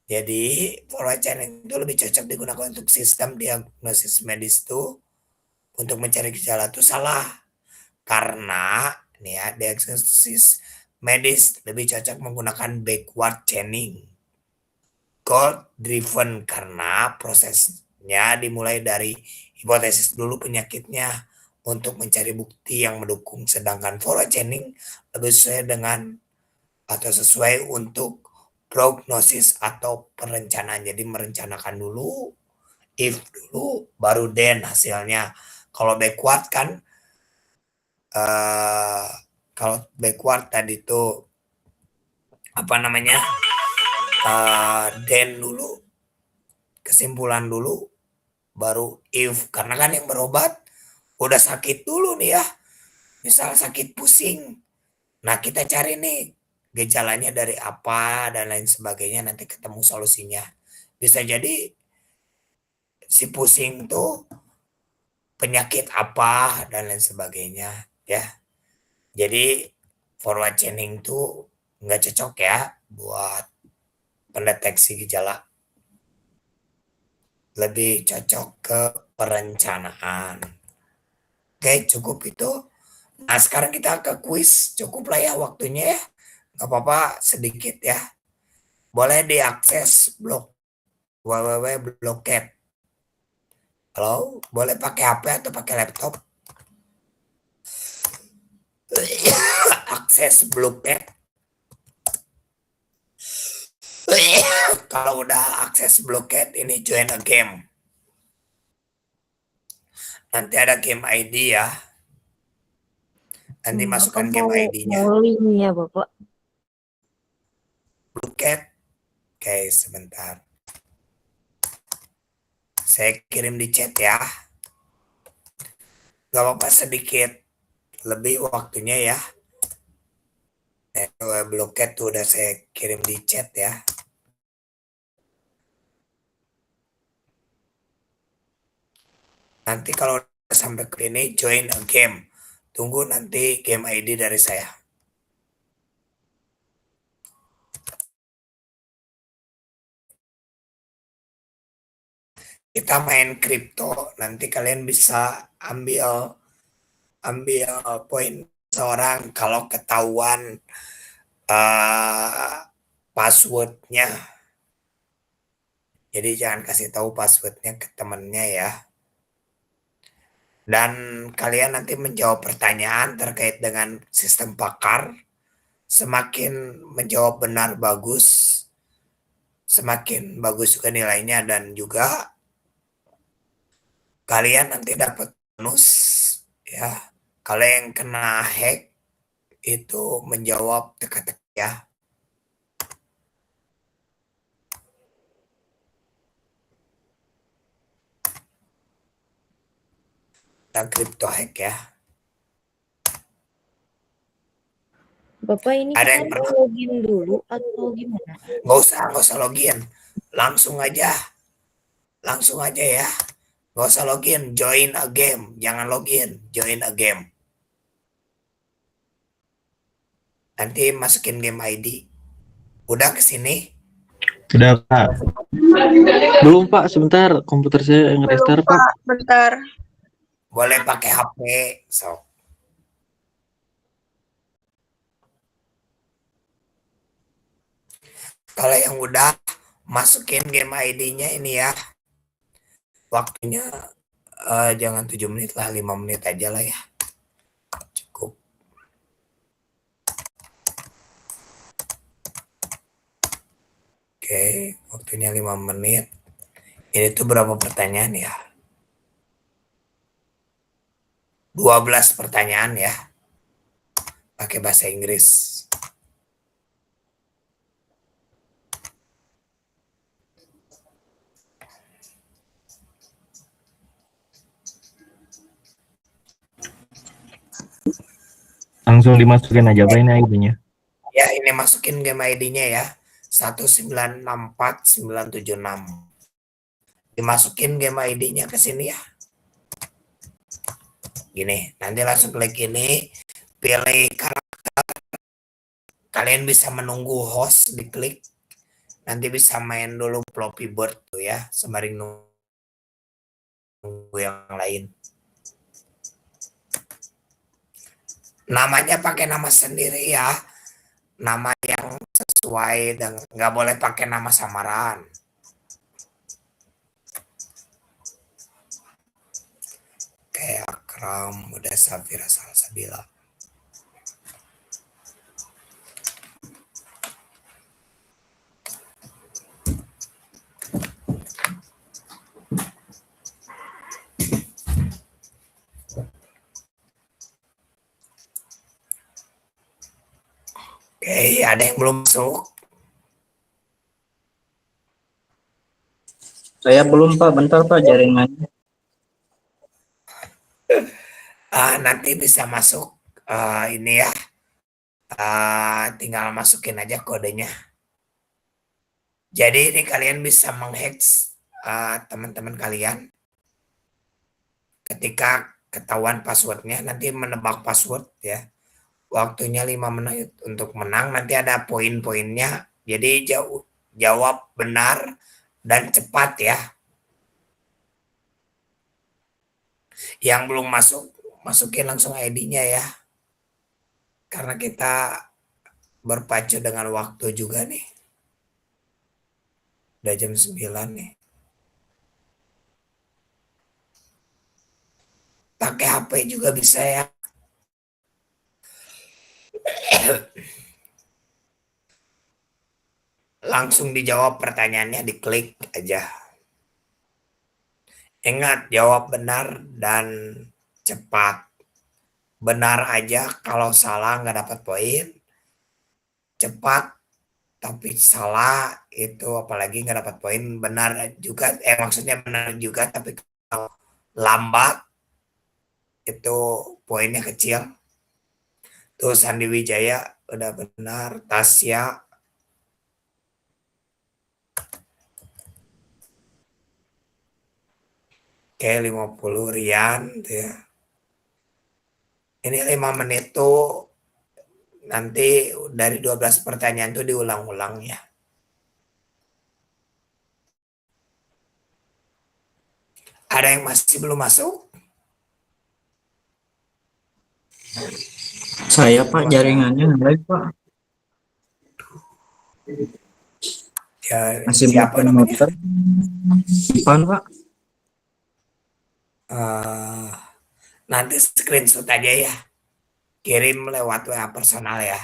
Jadi, forward chaining itu lebih cocok digunakan untuk sistem diagnosis medis itu untuk mencari gejala itu salah. Karena nih ya, diagnosis medis lebih cocok menggunakan backward chaining. Goal driven karena prosesnya dimulai dari hipotesis dulu penyakitnya untuk mencari bukti yang mendukung, sedangkan forward chaining lebih sesuai dengan atau sesuai untuk prognosis atau perencanaan. Jadi merencanakan dulu, if dulu, baru then hasilnya. Kalau backward kan, kalau backward tadi tuh apa namanya, then dulu, kesimpulan dulu, baru if. Karena kan yang berobat udah sakit dulu nih ya, misal sakit pusing. Nah kita cari nih gejalanya dari apa dan lain sebagainya, nanti ketemu solusinya. Bisa jadi si pusing tuh penyakit apa dan lain sebagainya ya. Jadi forward chaining tuh nggak cocok ya buat pendeteksi gejala. Lebih cocok ke perencanaan. Oke, cukup itu. Nah, sekarang kita ke kuis. Cukup lah ya waktunya ya. Nggak apa-apa sedikit ya. Boleh diakses blog www.blogcat. Halo, boleh pakai HP atau pakai laptop? Akses Blogcat. Kalau udah akses Blogcat, ini join a game. Nanti ada game ID ya. Nanti masukkan game ID-nya. Mau link ya, Bapak. Blogcat. Oke, sebentar. Saya kirim di chat ya. Gak apa-apa sedikit lebih waktunya ya. Blogcat tuh udah saya kirim di chat ya. Nanti kalau sampai ke ini join a game. Tunggu nanti game ID dari saya. Kita main kripto. Nanti kalian bisa ambil poin seorang kalau ketahuan passwordnya. Jadi jangan kasih tahu passwordnya ke temennya ya. Dan kalian nanti menjawab pertanyaan terkait dengan sistem pakar. Semakin menjawab benar bagus, semakin bagus juga nilainya, dan juga kalian nanti dapat bonus ya. Kalau yang kena hack itu menjawab teka-teki ya. Dan crypto hack ya. Bapak ini Ada kita yang harus pernah login dulu atau gimana? nggak usah login, langsung aja ya. Nggak usah login, join a game, jangan login, join a game. Nanti masukin game ID. Udah kesini? Sudah, Pak. Belum Pak, sebentar komputer saya yang restart Pak. Bentar. Boleh pakai HP, so. Kalau yang udah masukin game ID-nya ini ya. Waktunya jangan 7 menit lah, 5 menit aja lah ya. Cukup. Oke, waktunya 5 menit. Ini tuh berapa pertanyaan ya? 12 pertanyaan ya. Pakai bahasa Inggris. Langsung dimasukin aja Pak ini ID-nya. Ya, ini masukin game ID-nya ya. 1964976. Dimasukin game ID-nya ke sini ya. Gini, nanti langsung klik ini, pilih karakter. Kalian bisa menunggu host, diklik. Nanti bisa main dulu Flappy Bird tuh ya, sembari nunggu yang lain. Namanya pakai nama sendiri ya. Nama yang sesuai dan nggak boleh pakai nama samaran. Kayak Akram, udah Safira Salsabila. Oke, ada yang belum masuk? Saya belum Pak, bentar Pak jaringannya. Nanti bisa masuk ini ya. Tinggal masukin aja kodenya. Jadi ini kalian bisa menghack teman-teman kalian. Ketika ketahuan passwordnya, nanti menebak password ya. Waktunya 5 menit untuk menang, nanti ada poin-poinnya. Jadi jawab benar dan cepat ya. Yang belum masuk, masukin langsung ID-nya ya. Karena kita berpacu dengan waktu juga nih. Udah jam 9 nih. Pakai HP juga bisa ya. Langsung dijawab pertanyaannya, diklik aja. Ingat, jawab benar dan cepat. Benar aja, kalau salah nggak dapat poin. Cepat tapi salah itu apalagi nggak dapat poin. Benar juga, maksudnya benar juga, tapi kalau lambat itu poinnya kecil. Tuh Sandi Wijaya udah benar, Tasya. Oke, 50 Rian tuh ya. Ini 5 menit tuh nanti dari 12 pertanyaan tuh diulang-ulang ya. Ada yang masih belum masuk? Saya Pak jaringannya nge-lag Pak. Ya, Masih siapa namanya? muter-muter. Ivan Pak. Nanti screenshot aja ya. Kirim lewat WA personal ya.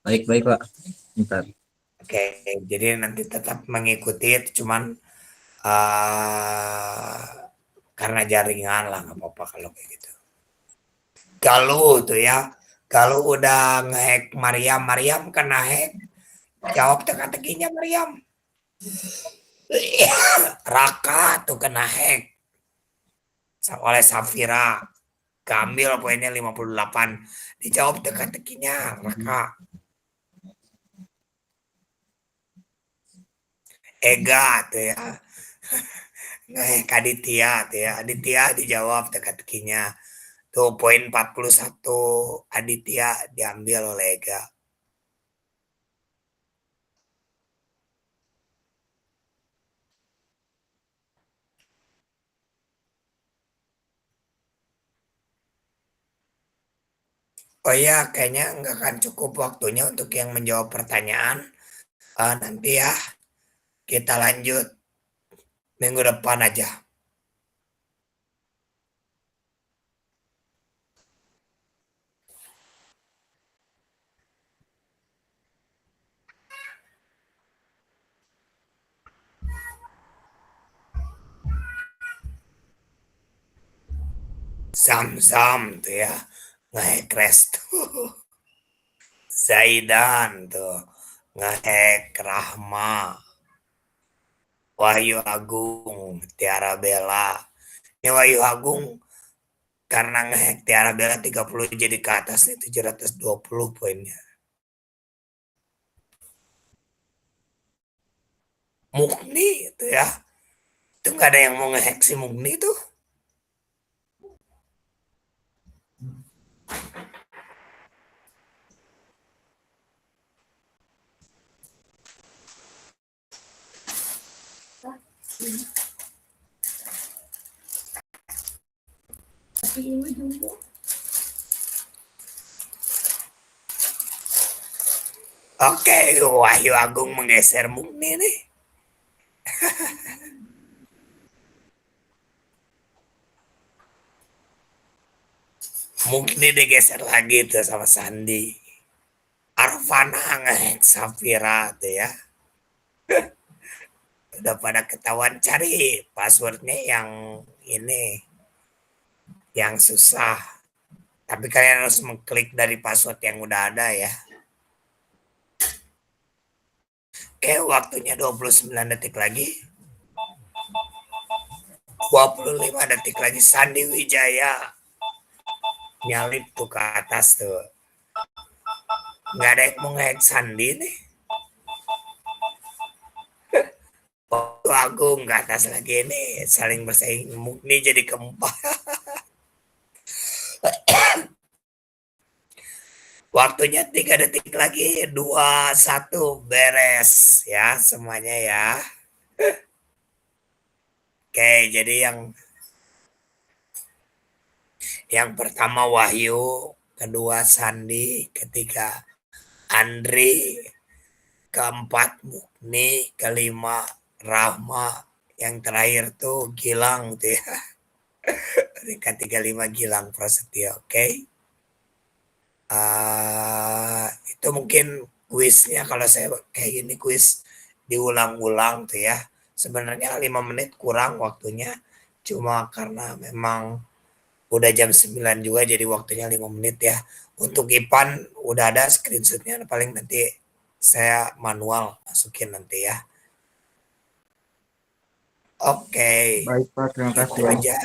Baik Pak. Bentar. Oke, jadi nanti tetap mengikuti, cuman karena jaringan lah, nggak apa-apa kalau kayak gitu. Kalau tuh ya, kalau udah ngehack Mariam kena hack, jawab teka-tekinya Mariam. Raka tuh kena hack oleh Safira. Kamil poinnya 58. Dijawab teka-tekinya Raka. Ega tuh ya. Ngehack Aditya tuh ya. Aditya dijawab teka-tekinya. Tuh poin 41 Aditya diambil oleh Ega. Oh ya, kayaknya nggak akan cukup waktunya untuk yang menjawab pertanyaan. Nanti ya, kita lanjut minggu depan aja. Zam-Zam tuh ya, nge-hack Restu. Zaidan tuh, nge-hack Rahma. Wahyu Agung, Tiara Bella. Ini Wahyu Agung karena nge-hack Tiara Bella 30 jadi ke atas nih 720 poinnya. Mukni itu ya. Itu nggak ada yang mau nge-hack si Mukni tuh. Oke, Wahyu Agung menggeser Mukni nih. Mukni digeser lagi tuh sama Sandi. Arvana nge-hack Safira tuh ya. Udah pada ketahuan, cari passwordnya yang ini. Yang susah. Tapi kalian harus mengklik dari password yang udah ada ya. Oke, waktunya 29 detik lagi. 25 detik lagi Sandi Wijaya. Nyalip tuh ke atas tuh. Nggak ada yang mau nge-hack Sandi nih. Waktu Agung ke atas lagi nih. Saling bersaing. Mukni jadi keempat. Waktunya 3 detik lagi. 2, 1, beres ya semuanya ya. Oke, jadi yang pertama Wahyu, kedua Sandi, ketiga Andri, keempat Mukni, kelima Rahma, yang terakhir tuh Gilang tuh ya. Peringkat 35 Gilang Prasetyo, oke. Itu mungkin kuisnya kalau saya kayak gini kuis diulang-ulang tuh ya. Sebenarnya 5 menit kurang waktunya, cuma karena memang udah jam 9 juga jadi waktunya 5 menit ya. Untuk Ipan udah ada screenshotnya, paling nanti saya manual masukin nanti ya. Oke. Baik Pak, terima Itu kasih. aja.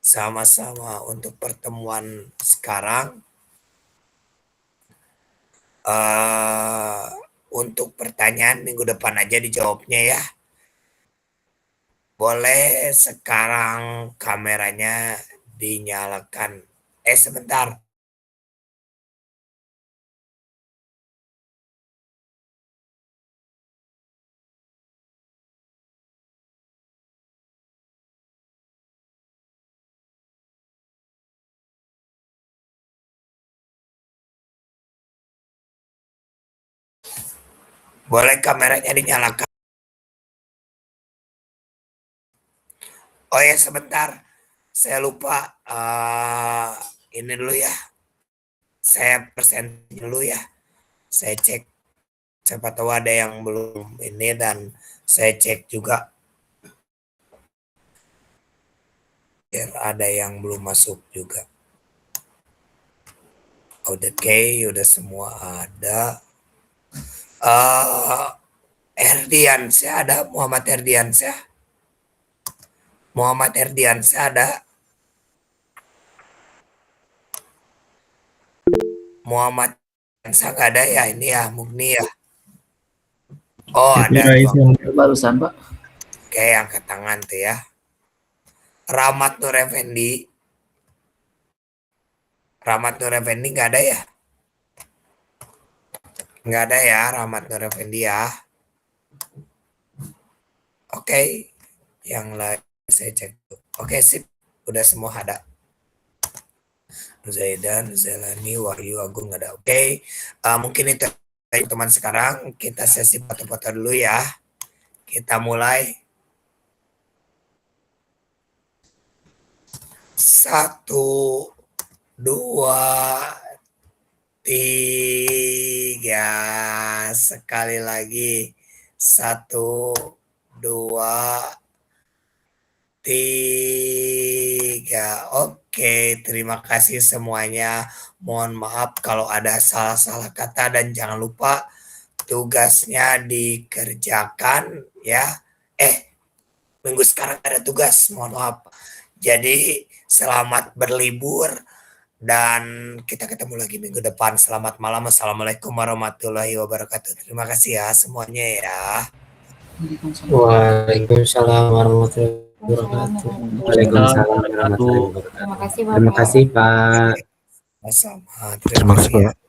Sama-sama untuk pertemuan sekarang. Untuk pertanyaan minggu depan aja dijawabnya ya. Boleh sekarang kameranya dinyalakan. Sebentar. Boleh kameranya dinyalakan. Oh ya, sebentar. Saya lupa. Ini dulu ya. Saya present dulu ya. Saya cek. Siapa tahu ada yang belum ini dan saya cek juga. Biar ada yang belum masuk juga. Oke, udah semua ada. Erdiansyah ada, Muhammad Erdiansyah. Muhammad Erdiansyah ada. Muhammad Erdiansyah nggak ada ya, ini ya, Mugni ya. Oh, ada. Barusan, Pak. Oke, angkat tangan tuh ya. Rahmat Nur Effendi. Rahmat Nur Effendi nggak ada ya? Nggak ada ya, Rahmat Nur Effendi ya. Oke, yang lain saya cek. Oke, sip. Udah semua ada. Zaidan, Zelani, Wahyu, Agung nggak ada. Oke, mungkin itu teman sekarang. Kita sesi foto-foto dulu ya. Kita mulai. 1, 2, 3. Sekali lagi. 1, 2, 3. Oke, terima kasih semuanya. Mohon maaf kalau ada salah-salah kata dan jangan lupa tugasnya dikerjakan ya. Minggu sekarang ada tugas, mohon maaf. Jadi selamat berlibur dan kita ketemu lagi minggu depan. Selamat malam. Assalamualaikum warahmatullahi wabarakatuh. Terima kasih ya semuanya ya. Waalaikumsalam warahmatullahi wabarakatuh. Waalaikumsalam warahmatullahi wabarakatuh. Terima kasih, Bapak. Terima kasih, Pak. Sama. Terima kasih, Pak.